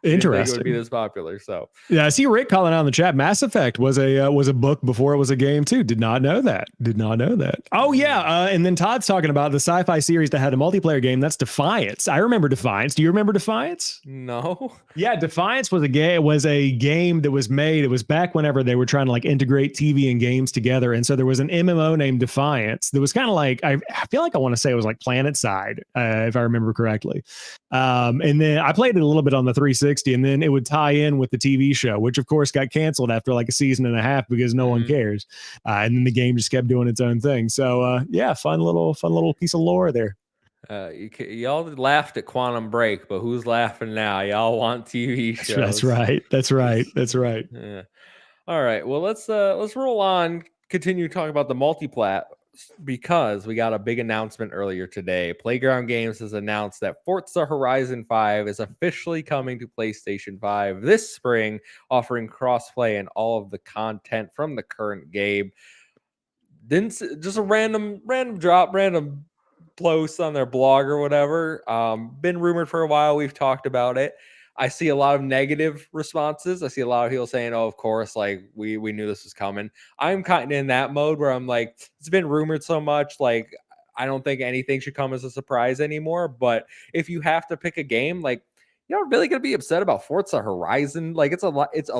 interesting. It would be this popular. So yeah, I see Rick calling out in the chat. Mass Effect was a book before it was a game too. Did not know that. Oh yeah, and then Todd's talking about the sci-fi series that had a multiplayer game. That's Defiance. I remember Defiance. Do you remember Defiance? No. Yeah, Defiance was a game that was made. It was back whenever they were trying to like integrate TV and games together, and so there was an MMO named Defiance that was kind of like I feel like I want to say it was like PlanetSide, if I remember correctly. And then I played it a little bit on the 360, and then it would tie in with the TV show, which of course got canceled after like a season and a half because no one cares. And then the game just kept doing its own thing. So yeah, fun little piece of lore there. Y'all laughed at Quantum Break, but who's laughing now? Y'all want TV shows. That's right. Yeah. All right. Well, let's roll on. Continue talking about the multiplat, because we got a big announcement earlier today. Playground Games has announced that Forza Horizon 5 is officially coming to PlayStation 5 this spring, offering crossplay and all of the content from the current game. Just a random post on their blog or whatever. Been rumored for a while. We've talked about it. I see a lot of negative responses. I see a lot of people saying, "Oh, of course, like we knew this was coming." I'm kind of in that mode where I'm like, it's been rumored so much, like I don't think anything should come as a surprise anymore. But if you have to pick a game, like you're really gonna be upset about Forza Horizon. Like it's a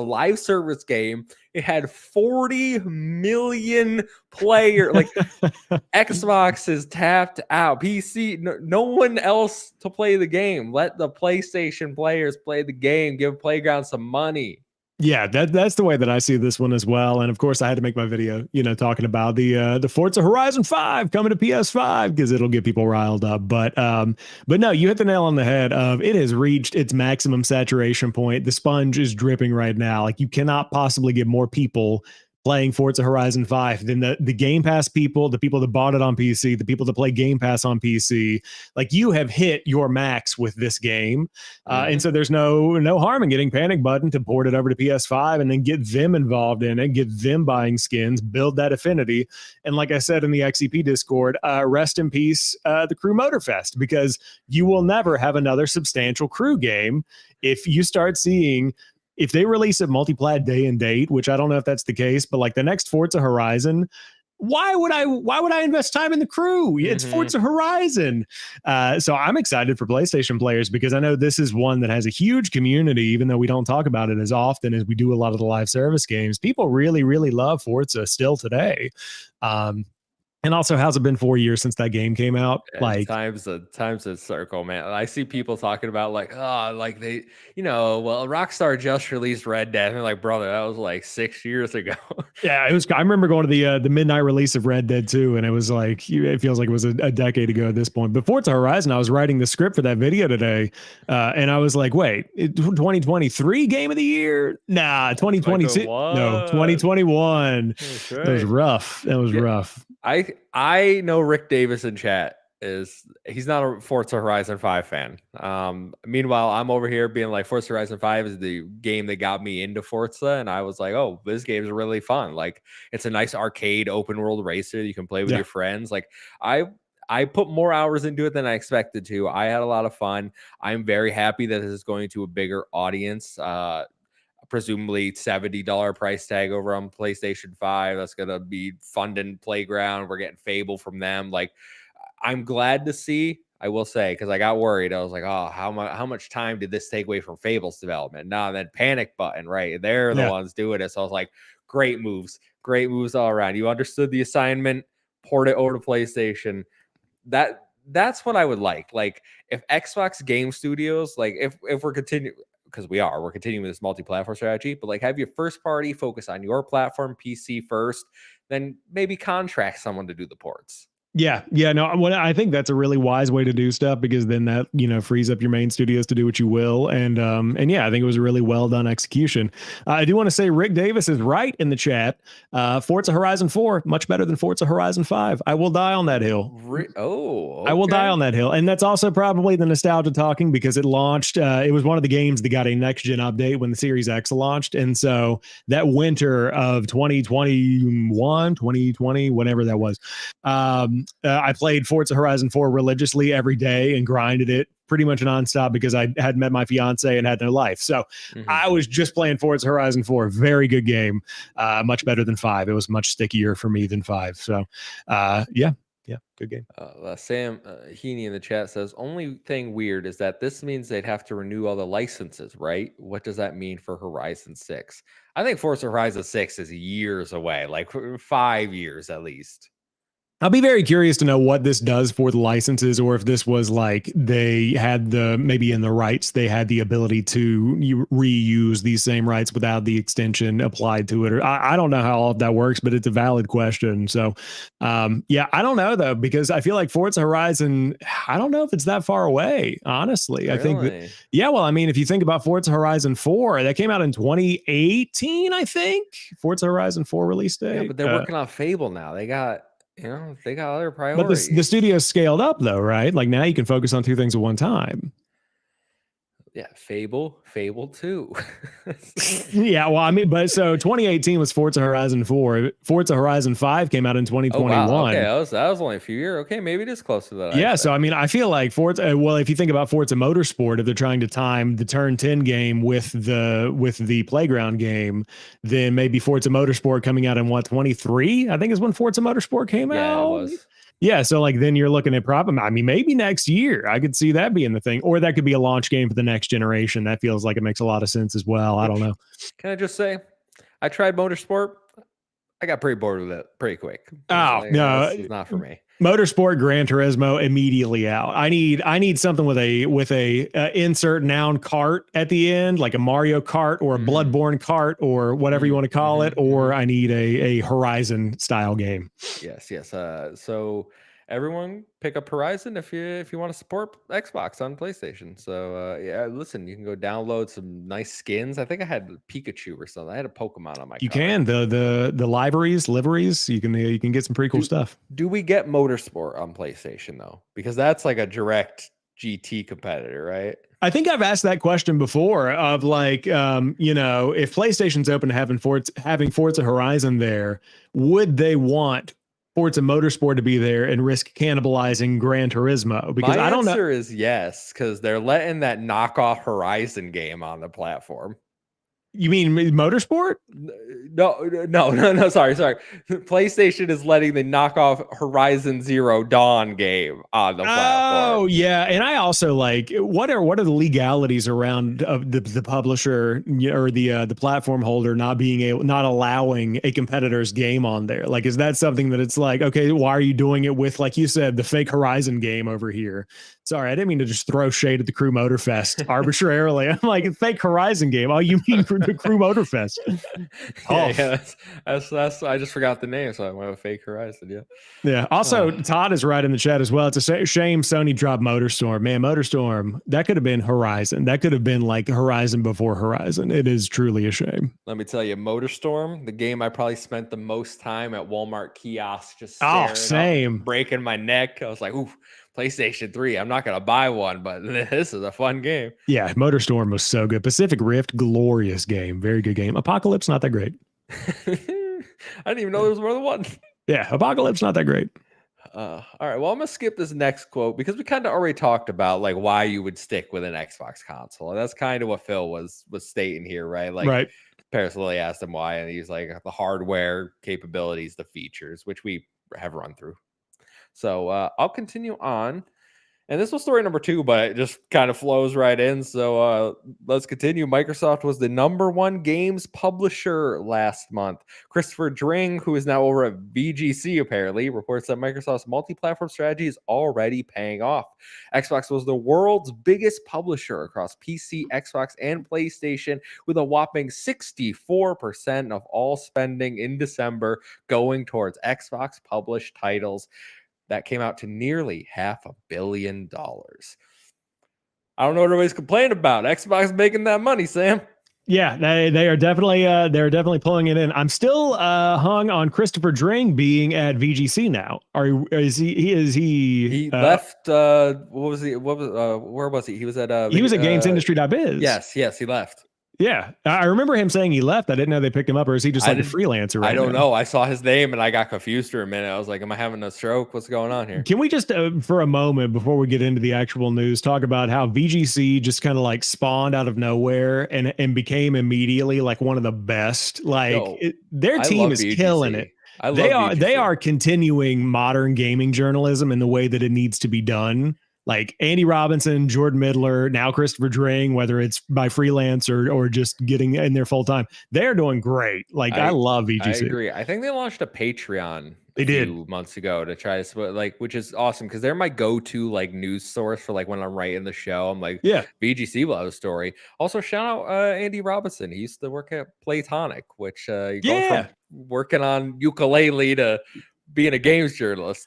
live service game. It had 40 million players. Like Xbox is tapped out. PC, no one else to play the game. Let the PlayStation players play the game. Give Playground some money. Yeah, that's the way that I see this one as well. And of course, I had to make my video, talking about the Forza Horizon 5 coming to PS5 because it'll get people riled up. But no, you hit the nail on the head. It has reached its maximum saturation point. The sponge is dripping right now. Like you cannot possibly get more people playing Forza Horizon 5 than the Game Pass people, the people that bought it on PC, the people that play Game Pass on PC. Like you have hit your max with this game. And so there's no harm in getting Panic Button to port it over to PS5 and then get them involved in it, get them buying skins, build that affinity. And like I said in the XEP Discord, rest in peace, the Crew Motorfest, because you will never have another substantial crew game if you start seeing, if they release a multiplat day and date, which I don't know if that's the case, but like the next Forza Horizon, why would I invest time in the crew? It's Forza Horizon. So I'm excited for PlayStation players because I know this is one that has a huge community, even though we don't talk about it as often as we do a lot of the live service games. People really, really love Forza still today. And also, how's it been 4 years since that game came out? And Like, times a circle, man. I see people talking about like, oh, like they, well, Rockstar just released Red Dead, and they're like, brother, that was like 6 years ago. yeah, it was. I remember going to the midnight release of Red Dead 2, and it was like it feels like it was a decade ago at this point. But Forza Horizon, I was writing the script for that video today, and I was like, wait, 2023 game of the year? Nah, Like, 2022. No, what? 2021. That's That was right. rough. That was Yeah, rough. I know Rick Davis in chat he's not a Forza Horizon 5 fan. Meanwhile, I'm over here being like Forza Horizon 5 is the game that got me into Forza, and I was like, oh, this game is really fun. Like it's a nice arcade open world racer you can play with Yeah. your friends. Like I put more hours into it than I expected to. I had a lot of fun. I'm very happy that this is going to a bigger audience. Presumably $70 price tag over on PlayStation 5. That's gonna be funding Playground. We're getting Fable from them. Like, I'm glad to see. I will say, because I got worried. I was like, oh, how much time did this take away from Fable's development? No, then Panic Button, right? They're the Yeah. ones doing it. So I was like, great moves all around. You understood the assignment, port it over to PlayStation. That's what I would like. Like if Xbox Game Studios, like if we're continuing, because we're continuing with this multi-platform strategy, but like have your first party focus on your platform, PC first, then maybe contract someone to do the ports. Yeah, yeah, no, I think that's a really wise way to do stuff because then that frees up your main studios to do what you will, and yeah, I think it was a really well done execution. I do want to say Rick Davis is right in the chat. Forza Horizon 4 much better than Forza Horizon 5. I will die on that hill. I will die Okay. on that hill. And that's also probably the nostalgia talking because it launched. It was one of the games that got a next gen update when the Series X launched. And so that winter of 2021, 2020, whatever that was, I played Forza Horizon 4 religiously every day and grinded it pretty much nonstop because I had met my fiance and had no life. So I was just playing Forza Horizon 4. Very good game. Much better than 5. It was much stickier for me than 5. So yeah. Yeah, good game. Sam Heaney in the chat says, only thing weird is that this means they'd have to renew all the licenses, right? What does that mean for Horizon 6? I think Forza Horizon 6 is years away, like 5 years at least. I'll be very curious to know what this does for the licenses, or if this was like they had maybe in the rights, they had the ability to reuse these same rights without the extension applied to it. Or I don't know how all of that works, but it's a valid question. So, yeah, I don't know though, because I feel like Forza Horizon, I don't know if it's that far away, honestly. Really? I think that, yeah, well, I mean, if you think about Forza Horizon 4, that came out in 2018, I think. Forza Horizon 4 release date. Yeah, but they're working on Fable now. They got other But priorities. the studio scaled up though, right? Like now you can focus on two things at one time. Yeah, Fable 2. Yeah, well, I mean, but so 2018 was Forza Horizon 4. Forza Horizon 5 came out in 2021. Oh, wow. Okay, that was only a few years. Okay, maybe it is close to that. Yeah, so I mean, I feel like Forza. Well, if you think about Forza Motorsport, if they're trying to time the Turn 10 game with the Playground game, then maybe Forza Motorsport coming out in what 23? I think is when Forza Motorsport came out. Yeah, it was. Yeah, so like then you're looking at I mean, maybe next year. I could see that being the thing, or that could be a launch game for the next generation. That feels like it makes a lot of sense as well. I don't know. Can I just say, I tried Motorsport. I got pretty bored with it pretty quick. Oh no, this is not for me. Motorsport, Gran Turismo, immediately out. I need something with a insert noun cart at the end, like a Mario Kart or a Bloodborne cart or whatever you want to call it, or I need a Horizon style game. Yes. So everyone pick up Horizon if you want to support Xbox on PlayStation. So yeah, listen, you can go download some nice skins. I think I had Pikachu or something. I had a Pokemon on my You car. can the liveries. You can get some pretty cool stuff. Do we get Motorsport on PlayStation though? Because that's like a direct GT competitor, right? I think I've asked that question before of like, if PlayStation's open to having Forza Horizon there, would they want Forza Motorsport to be there and risk cannibalizing Gran Turismo? Because I don't know. My answer is yes, because they're letting that knockoff Horizon game on the platform. You mean motorsport? No. Sorry. PlayStation is letting the knockoff Horizon Zero Dawn game on the platform. Oh yeah, and I also like what are the legalities around of the publisher or the platform holder not allowing a competitor's game on there? Like, is that something that it's like, okay, why are you doing it with, like you said, the fake Horizon game over here? Sorry, I didn't mean to just throw shade at the Crew Motorfest arbitrarily. I'm like, fake Horizon game. Oh, you mean the Crew Motorfest? Yeah, that's I just forgot the name, so I went with fake Horizon. Yeah. Yeah. Also, Todd is right in the chat as well. It's a shame Sony dropped MotorStorm. Man, MotorStorm, that could have been Horizon. That could have been like Horizon before Horizon. It is truly a shame. Let me tell you, MotorStorm, the game I probably spent the most time at Walmart kiosks just staring same. up, breaking my neck. I was like, ooh, PlayStation 3. I'm not going to buy one, but this is a fun game. Yeah, MotorStorm was so good. Pacific Rift, glorious game. Very good game. Apocalypse, not that great. I didn't even know there was more than one. Yeah, Apocalypse, not that great. All right. Well, I'm gonna skip this next quote because we kind of already talked about like why you would stick with an Xbox console. And that's kind of what Phil was stating here, right? Like, right. Paris Lily asked him why, and he's like the hardware capabilities, the features, which we have run through. So I'll continue on. And this was story number 2, but it just kind of flows right in. So let's continue. Microsoft was the #1 games publisher last month. Christopher Dring, who is now over at VGC, apparently, reports that Microsoft's multi-platform strategy is already paying off. Xbox was the world's biggest publisher across PC, Xbox, and PlayStation, with a whopping 64% of all spending in December going towards Xbox published titles. That came out to nearly $500 million. I don't know what everybody's complaining about. Xbox making that money, Sam. Yeah, they are definitely pulling it in. I'm still hung on Christopher Dring being at VGC now. He left where was he? He was at he was at gamesindustry.biz. Yes, he left. Yeah, I remember him saying he left. I didn't know they picked him up, or is he just like a freelancer? I don't know. I saw his name and I got confused for a minute. I was like, am I having a stroke? What's going on here? Can we just, for a moment, before we get into the actual news, talk about how VGC just kind of like spawned out of nowhere and became immediately like one of the best. Like their team is killing it. They are continuing modern gaming journalism in the way that it needs to be done. Like Andy Robinson, Jordan Middler, now Christopher Dring, whether it's by freelance or just getting in there full time, they're doing great. Like I love VGC. I agree. I think they launched a Patreon a few months ago to try to like, which is awesome because they're my go-to like news source for like when I'm writing the show. I'm like, yeah, VGC will have a story. Also, shout out Andy Robinson. He used to work at Playtonic, which you're going from working on ukulele to being a games journalist.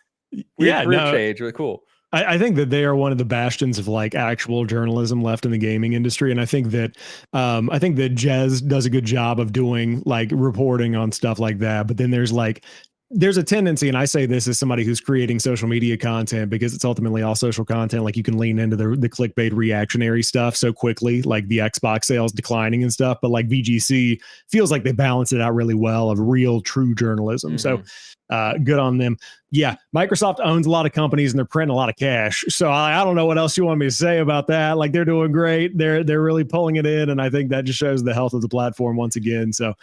Weird change, really cool. I think that they are one of the bastions of like actual journalism left in the gaming industry. And I think that Jez does a good job of doing like reporting on stuff like that. But then there's a tendency, and I say this as somebody who's creating social media content because it's ultimately all social content. Like you can lean into the clickbait reactionary stuff so quickly, like the Xbox sales declining and stuff. But like VGC feels like they balance it out really well of real, true journalism. So good on them. Yeah, Microsoft owns a lot of companies and they're printing a lot of cash. So I don't know what else you want me to say about that. Like they're doing great. They're really pulling it in, and I think that just shows the health of the platform once again. So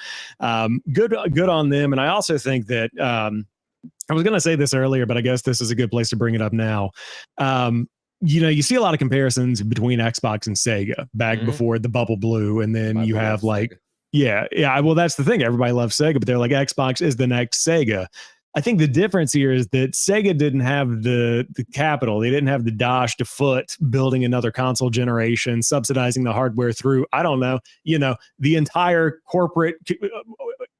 good on them. And I also think that I was going to say this earlier, but I guess this is a good place to bring it up now. You see a lot of comparisons between Xbox and Sega back before the bubble blew, and then you have like Sega. Well, that's the thing. Everybody loves Sega, but they're like Xbox is the next Sega. I think the difference here is that Sega didn't have the capital. They didn't have the dosh to foot building another console generation, subsidizing the hardware through, I don't know, the entire corporate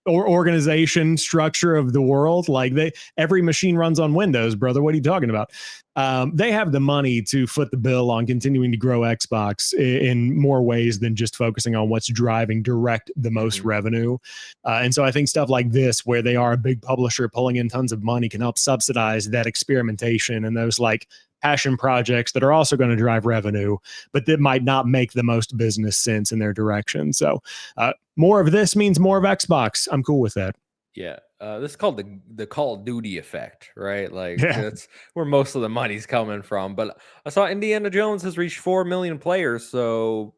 or organization structure of the world. Like every machine runs on Windows, brother. What are you talking about? They have the money to foot the bill on continuing to grow Xbox in more ways than just focusing on what's driving direct the most revenue. And so I think stuff like this, where they are a big publisher pulling in tons of money, can help subsidize that experimentation and those like passion projects that are also going to drive revenue, but that might not make the most business sense in their direction. So more of this means more of Xbox. I'm cool with that. Yeah. This is called the Call of Duty effect, right? Like that's where most of the money's coming from. But I saw Indiana Jones has reached 4 million players, so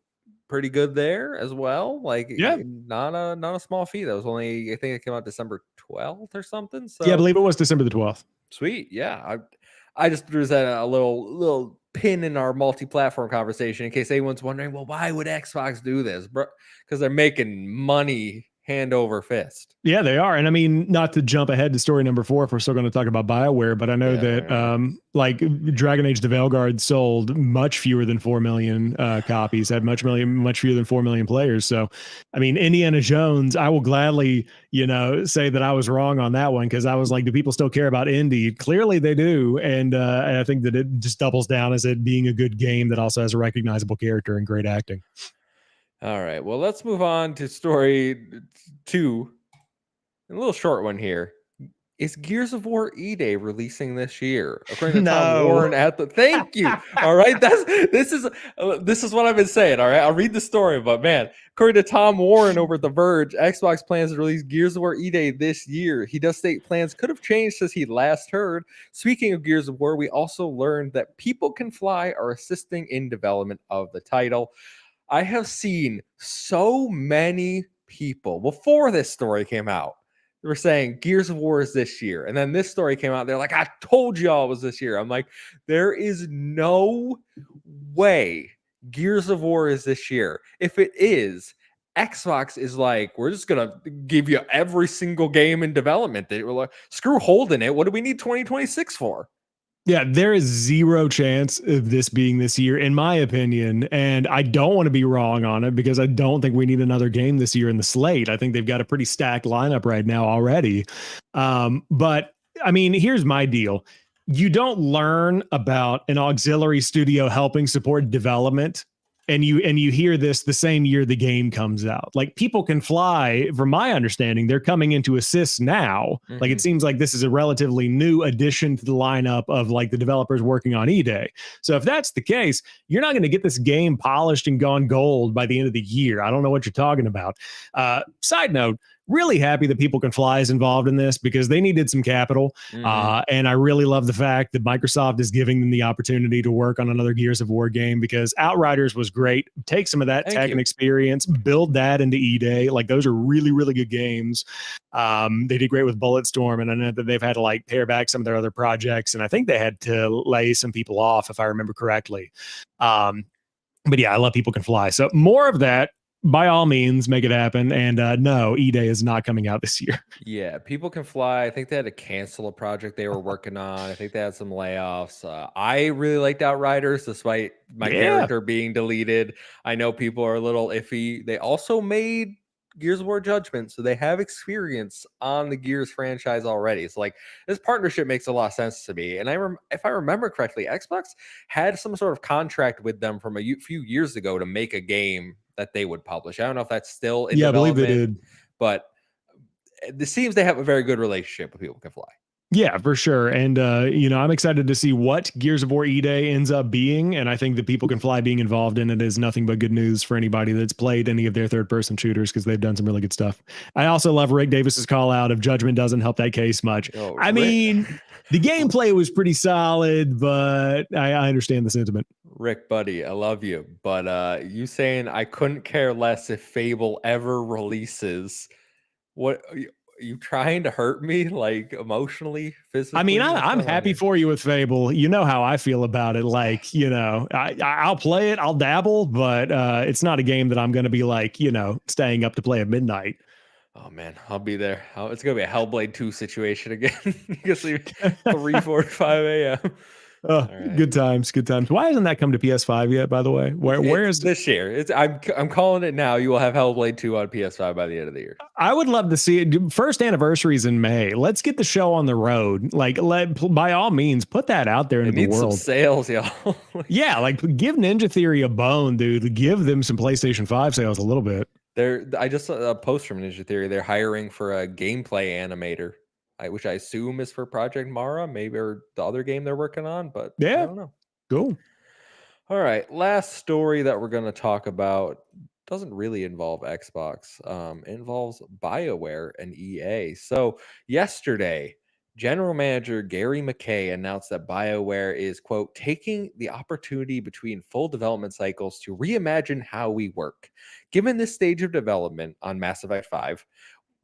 pretty good there as well. Like Yeah. not a small feat. That was only, I think it came out December 12th or something. Yeah, I So believe it was December the 12th. sweet. Yeah. I just threw that a little pin in our multi-platform conversation in case anyone's wondering, well, why would Xbox do this? Bro, because they're making money hand over fist. Yeah, they are. And I mean, not to jump ahead to story number 4 if we're still going to talk about BioWare, but I know Yeah, that right. like Dragon Age the Veilguard sold much fewer than 4 million copies, had much fewer than 4 million players. So, I mean, Indiana Jones, I will gladly, say that I was wrong on that one because I was like, do people still care about Indy? Clearly they do. And I think that it just doubles down as it being a good game that also has a recognizable character and great acting. All right. Well, let's move on to story 2. A little short one here. Is Gears of War E-Day releasing this year? According to Tom No. Warren at the thank you. All right. This is what I've been saying. All right. I'll read the story, but man, according to Tom Warren over at The Verge, Xbox plans to release Gears of War E-Day this year. He does state plans could have changed since he last heard. Speaking of Gears of War, we also learned that People Can Fly are assisting in development of the title. I have seen so many people before this story came out. They were saying Gears of War is this year. And then this story came out. They're like, I told y'all it was this year. I'm like, there is no way Gears of War is this year. If it is, Xbox is like, we're just going to give you every single game in development. They were like, screw holding it. What do we need 2026 for? Yeah, there is zero chance of this being this year, in my opinion. And I don't want to be wrong on it because I don't think we need another game this year in the slate. I think they've got a pretty stacked lineup right now already. But I mean, here's my deal. You don't learn about an auxiliary studio helping support development and you hear this the same year the game comes out. Like People Can Fly, from my understanding, they're coming into assist now. Like it seems like this is a relatively new addition to the lineup of like the developers working on E-Day. So if that's the case, you're not going to get this game polished and gone gold by the end of the year. I don't know what you're talking about. Side note, really happy that People Can Fly is involved in this because they needed some capital. And I really love the fact that Microsoft is giving them the opportunity to work on another Gears of War game because Outriders was great. Take some of that tech and experience, build that into E-Day. Like those are really, really good games. They did great with Bulletstorm, and I know that they've had to like pare back some of their other projects, and I think they had to lay some people off, if I remember correctly. But yeah, I love People Can Fly. So more of that. By all means, make it happen. And no, E-Day is not coming out this year. Yeah, People Can Fly. I think they had to cancel a project they were working on. I think they had some layoffs. I really liked Outriders, despite my character being deleted. I know people are a little iffy. They also made Gears of War Judgment, so they have experience on the Gears franchise already. So, like, this partnership makes a lot of sense to me. And if I remember correctly, Xbox had some sort of contract with them from a few years ago to make a game that they would publish. I don't know if that's still in development, I believe they did. but it seems they have a very good relationship with People Can Fly. Yeah, for sure. And, I'm excited to see what Gears of War E-Day ends up being. And I think that People Can Fly being involved in it is nothing but good news for anybody that's played any of their third-person shooters because they've done some really good stuff. I also love Rick Davis's call out of Judgment doesn't help that case much. I mean, the gameplay was pretty solid, but I understand the sentiment. Rick, buddy, I love you. But you saying I couldn't care less if Fable ever releases. What are you trying to hurt me, like emotionally, physically? I mean, I'm happy for you with Fable. You know how I feel about it. Like, I'll play it, I'll dabble, but it's not a game that I'm going to be like, staying up to play at midnight. Oh man, I'll be there. It's gonna be a Hellblade 2 situation again. You can see 3:45 a.m. Oh, right. Good times. Why hasn't that come to PS5 yet? By the way, where is this year? I'm calling it now. You will have Hellblade 2 on PS5 by the end of the year. I would love to see it. First anniversary is in May. Let's get the show on the road. Like, by all means, put that out there into the world. Some sales, y'all. Yeah, like give Ninja Theory a bone, dude. Give them some PlayStation 5 sales a little bit. I just saw a post from Ninja Theory. They're hiring for a gameplay animator, which I assume is for Project Mara, maybe, or the other game they're working on, but I don't know. Cool. All right, last story that we're going to talk about doesn't really involve Xbox. It involves BioWare and EA. So yesterday, General Manager Gary McKay announced that BioWare is, quote, taking the opportunity between full development cycles to reimagine how we work. Given this stage of development on Mass Effect 5,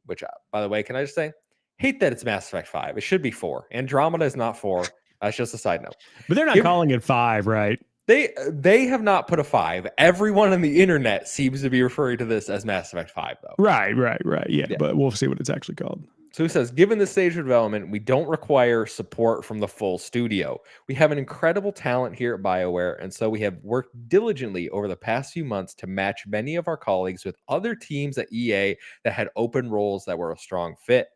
which, by the way, can I just say, hate that it's Mass Effect 5. It should be 4. Andromeda is not 4. That's just a side note. But they're not calling it 5, right? They have not put a 5. Everyone on the internet seems to be referring to this as Mass Effect 5, though. Right. Yeah, but we'll see what it's actually called. So he says, given this stage of development, we don't require support from the full studio. We have an incredible talent here at BioWare, and so we have worked diligently over the past few months to match many of our colleagues with other teams at EA that had open roles that were a strong fit.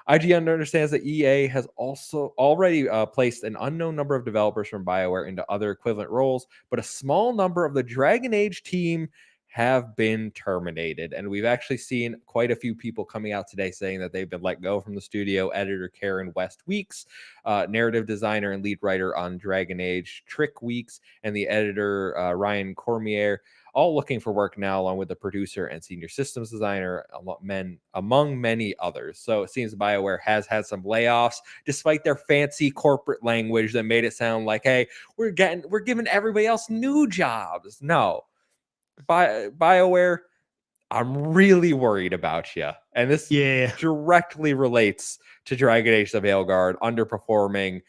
IGN understands that EA has also already placed an unknown number of developers from BioWare into other equivalent roles, but a small number of the Dragon Age team have been terminated. And we've actually seen quite a few people coming out today saying that they've been let go from the studio. Editor Karen West Weeks, narrative designer and lead writer on Dragon Age Trick Weeks, and the editor Ryan Cormier, all looking for work now, along with the producer and senior systems designer, among many others. So it seems BioWare has had some layoffs, despite their fancy corporate language that made it sound like, hey, we're giving everybody else new jobs. No. BioWare, I'm really worried about you. And this directly relates to Dragon Age the Veilguard underperforming.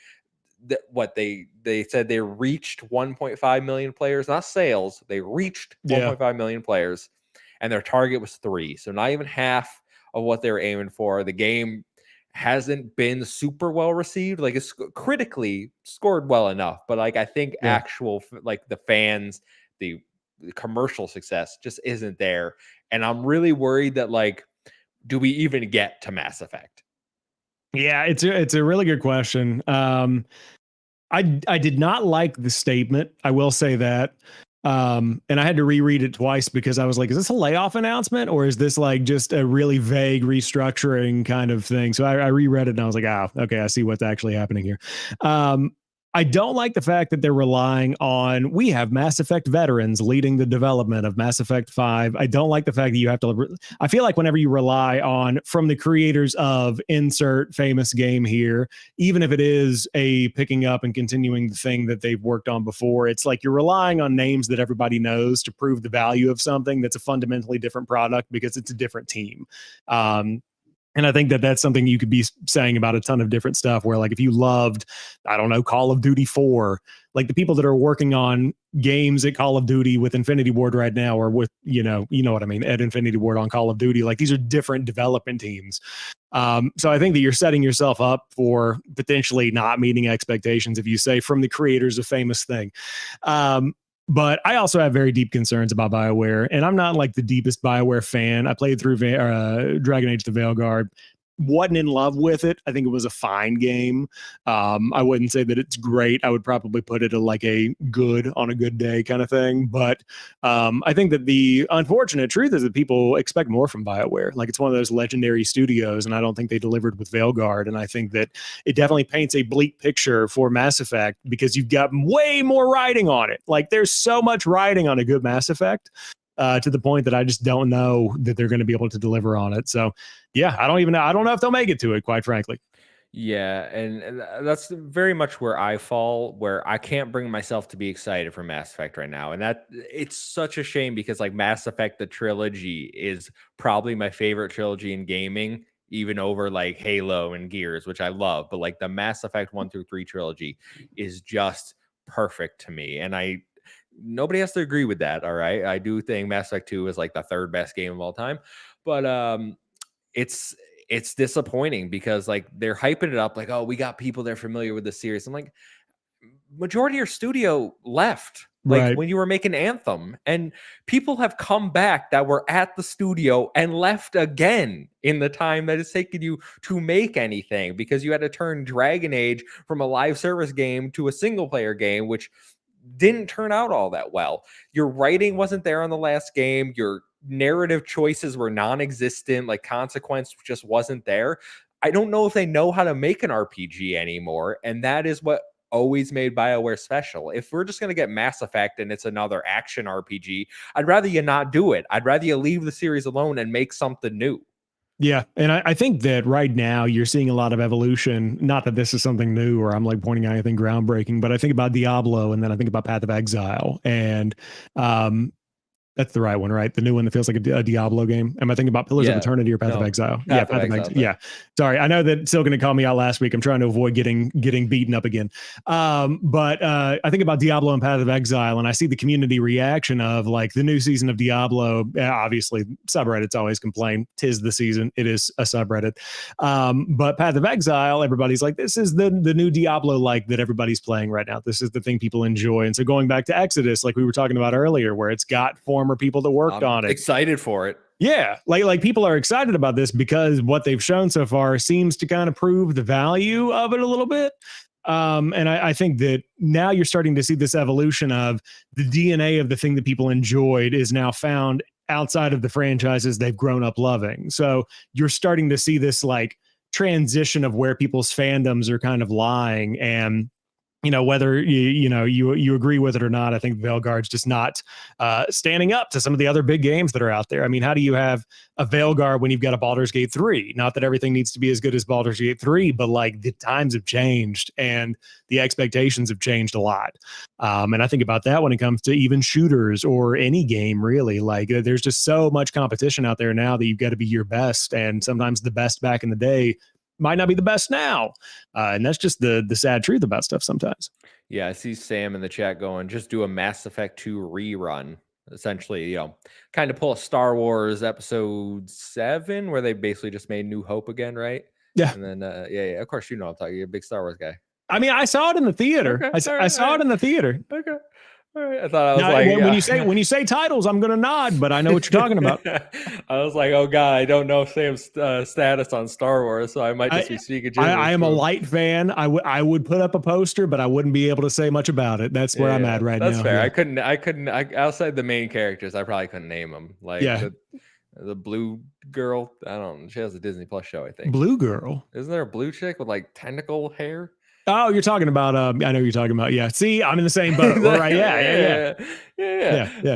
What they said they reached 1.5 million players, not sales. They reached 1.5 million players, and their target was 3. So not even half of what they were aiming for. The game hasn't been super well received. Like, it's critically scored well enough, but like I think actual like the fans, the commercial success just isn't there. And I'm really worried that, like, do we even get to Mass Effect? Yeah, it's a really good question. I did not like the statement. I will say that. And I had to reread it twice because I was like, is this a layoff announcement or is this like just a really vague restructuring kind of thing? So I reread it and I was like, oh, okay, I see what's actually happening here. I don't like the fact that they're relying on, we have Mass Effect veterans leading the development of Mass Effect 5. I don't like the fact that you have to, I feel like whenever you rely on, from the creators of insert famous game here, even if it is a picking up and continuing the thing that they've worked on before, it's like you're relying on names that everybody knows to prove the value of something that's a fundamentally different product because it's a different team. And I think that that's something you could be saying about a ton of different stuff where, like, if you loved, I don't know, Call of Duty 4, like the people that are working on games at Call of Duty with Infinity Ward right now, or with, you know what I mean, at Infinity Ward on Call of Duty, like these are different development teams. So I think that you're setting yourself up for potentially not meeting expectations if you say from the creators of famous thing. But I also have very deep concerns about BioWare, and I'm not like the deepest BioWare fan. I played through Dragon Age the Veilguard. Wasn't in love with it. I think it was a fine game. I wouldn't say that it's great. I would probably put it at like a good on a good day kind of thing. But I think that the unfortunate truth is that people expect more from BioWare. Like, it's one of those legendary studios, and I don't think they delivered with Veilguard. And I think that it definitely paints a bleak picture for Mass Effect because you've got way more writing on it. Like, there's so much writing on a good Mass Effect. To the point that I just don't know that they're going to be able to deliver on it. So, yeah, I don't even know. I don't know if they'll make it to it, quite frankly. Yeah, and that's very much where I fall, where I can't bring myself to be excited for Mass Effect right now. And that, it's such a shame because, like, Mass Effect, the trilogy, is probably my favorite trilogy in gaming, even over like Halo and Gears, which I love. But like the Mass Effect 1 through 3 trilogy is just perfect to me. And nobody has to agree with that. All right. I do think Mass Effect 2 is like the third best game of all time. But it's disappointing because, like, they're hyping it up like, oh, we got people that are familiar with the series. I'm like, majority of your studio left. Like, when you were making Anthem, and people have come back that were at the studio and left again in the time that it's taken you to make anything, because you had to turn Dragon Age from a live service game to a single player game, which didn't turn out all that well. Your writing wasn't there on the last game. Your narrative choices were non-existent. Like, consequence just wasn't there. I don't know if they know how to make an RPG anymore, and that is what always made BioWare special. If we're just going to get Mass Effect and it's another action RPG, I'd rather you not do it. I'd rather you leave the series alone and make something new. Yeah. And I think that right now you're seeing a lot of evolution. Not that this is something new or I'm like pointing out anything groundbreaking, but I think about Diablo and then I think about Path of Exile. And um, that's the right one, right? The new one that feels like a Diablo game. Am I thinking about Pillars of Yeah, Eternity or Path of no, Exile? Yeah, Path of Path of Exile Exile. thing. Yeah. Sorry, I know that still going to call me out last week. I'm trying to avoid getting beaten up again. But I think about Diablo and Path of Exile, and I see the community reaction of like the new season of Diablo. Obviously, subreddits always complain. 'Tis the season. It is a subreddit. But Path of Exile, everybody's like, this is the new Diablo like that everybody's playing right now. This is the thing people enjoy. And so going back to Exodus, like we were talking about earlier, where it's got former people that worked I'm on it. excited for it. Yeah, like people are excited about this because what they've shown so far seems to kind of prove the value of it a little bit. And I think that now you're starting to see this evolution of the DNA of the thing that people enjoyed is now found outside of the franchises they've grown up loving. So you're starting to see this like transition of where people's fandoms are kind of lying. And whether you agree with it or not, I think Veilguard's just not standing up to some of the other big games that are out there. I mean, how do you have a Veilguard when you've got a Baldur's Gate 3? Not that everything needs to be as good as Baldur's Gate 3, but like the times have changed and the expectations have changed a lot. And I think about that when it comes to even shooters or any game, really. Like there's just so much competition out there now that you've got to be your best, and sometimes the best back in the day might not be the best now. And that's just the sad truth about stuff sometimes. Yeah, I see Sam in the chat going, just do a Mass Effect 2 rerun. Essentially, kind of pull a Star Wars Episode 7 where they basically just made New Hope again, right? Yeah. And then, yeah, of course, I'm talking. You're a big Star Wars guy. I mean, I saw it in the theater. Okay, I saw it in the theater. Okay. All right. I thought I was now, like, when you say titles, I'm going to nod, but I know what you're talking about. I was like, oh god, I don't know Sam's status on Star Wars, so I might just be speaking. I am a light fan. I would put up a poster, but I wouldn't be able to say much about it. That's where I'm at right now. That's fair. Yeah. I couldn't. Outside the main characters, I probably couldn't name them. Like the blue girl. I don't know. She has a Disney Plus show, I think. Blue girl. Isn't there a blue chick with like tentacle hair? Oh, you're talking about. I know you're talking about. Yeah. See, I'm in the same boat. We're right. Yeah.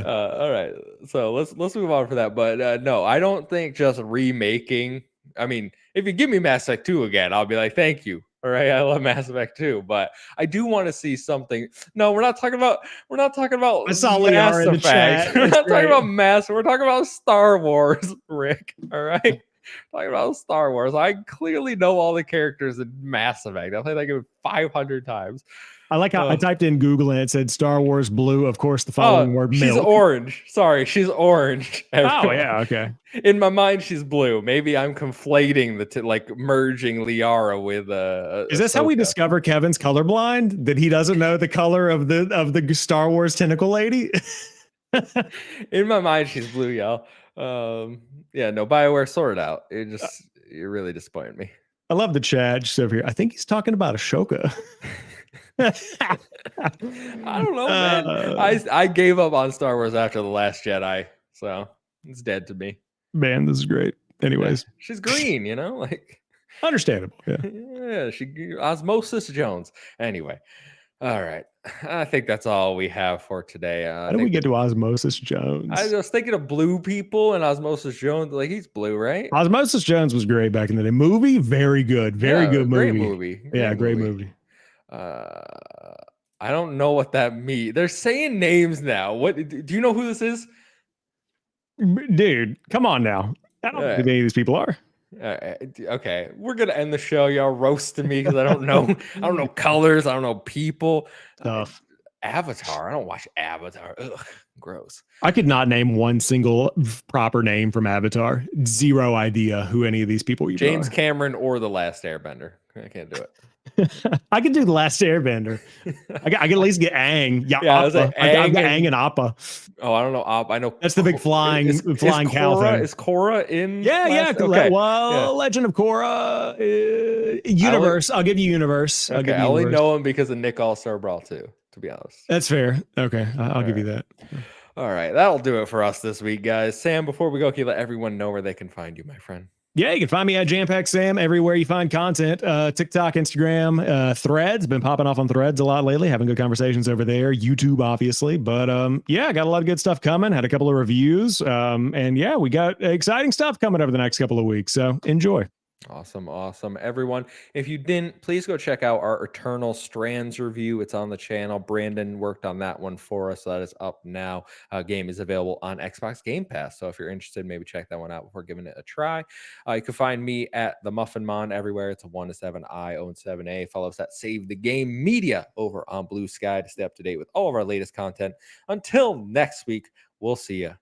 All right. So let's move on for that. But no, I don't think just remaking. I mean, if you give me Mass Effect 2 again, I'll be like, thank you. All right, I love Mass Effect 2, but I do want to see something. No, we're not talking about. I saw Mass Liara in the chat. We're not talking about Mass. We're talking about Star Wars, Rick. All right. Talking about Star Wars. I clearly know all the characters in Mass Effect. I played that game 500 times. I like how I typed in Google and it said Star Wars blue. Of course, the following word milk. She's orange. Sorry, she's orange. Everyone. Oh, yeah. Okay. In my mind, she's blue. Maybe I'm conflating like merging Liara with Is this how we discover Kevin's colorblind? That he doesn't know the color of the Star Wars tentacle lady? In my mind, she's blue, y'all. Yeah, no, BioWare sorted out. It really disappointed me. I love the chat just over here. I think he's talking about Ashoka. I don't know, man. I gave up on Star Wars after The Last Jedi, so it's dead to me. Man, this is great. Anyways, yeah, she's green, like understandable. Yeah, she Osmosis Jones. Anyway, all right. I think that's all we have for today. How did we get to Osmosis Jones? I was thinking of blue people and Osmosis Jones. Like he's blue, right? Osmosis Jones was great back in the day. Movie, very good, very good movie. Great movie. Great movie. I don't know what that means. They're saying names now. What do you know who this is? Dude, come on now. I don't know who any of these people are. Okay, we're gonna end the show. Y'all roasting me because I don't know. I don't know colors. I don't know people. Stuff. Avatar. I don't watch Avatar. Ugh, gross. I could not name one single proper name from Avatar. Zero idea who any of these people are. James Cameron or The Last Airbender. I can't do it. I could do The Last Airbender. I can at least get Aang. Yeah, I was like, I got Aang and Appa. Oh, I don't know. I know that's the big flying cow thing. Is Korra in? Yeah. Okay. Well, Legend of Korra universe. I'll give you universe. Okay, I only know him because of Nick All-Star Brawl 2, to be honest. That's fair. Okay, I'll give you that. All right, that'll do it for us this week, guys. Sam, before we go, can you let everyone know where they can find you, my friend? Yeah, you can find me at JamPackSam everywhere you find content. TikTok, Instagram, Threads. Been popping off on Threads a lot lately, having good conversations over there. YouTube, obviously, but yeah, got a lot of good stuff coming. Had a couple of reviews, and yeah, we got exciting stuff coming over the next couple of weeks. So enjoy. Awesome. Everyone, if you didn't, please go check out our Eternal Strands review. It's on the channel. Brandon worked on that one for us. So that is up now. Game is available on Xbox Game Pass. So if you're interested, maybe check that one out before giving it a try. You can find me at the Muffin Mon everywhere. It's a 1 to 7. I own 7A. Follow us at Save the Game Media over on Blue Sky to stay up to date with all of our latest content. Until next week, we'll see you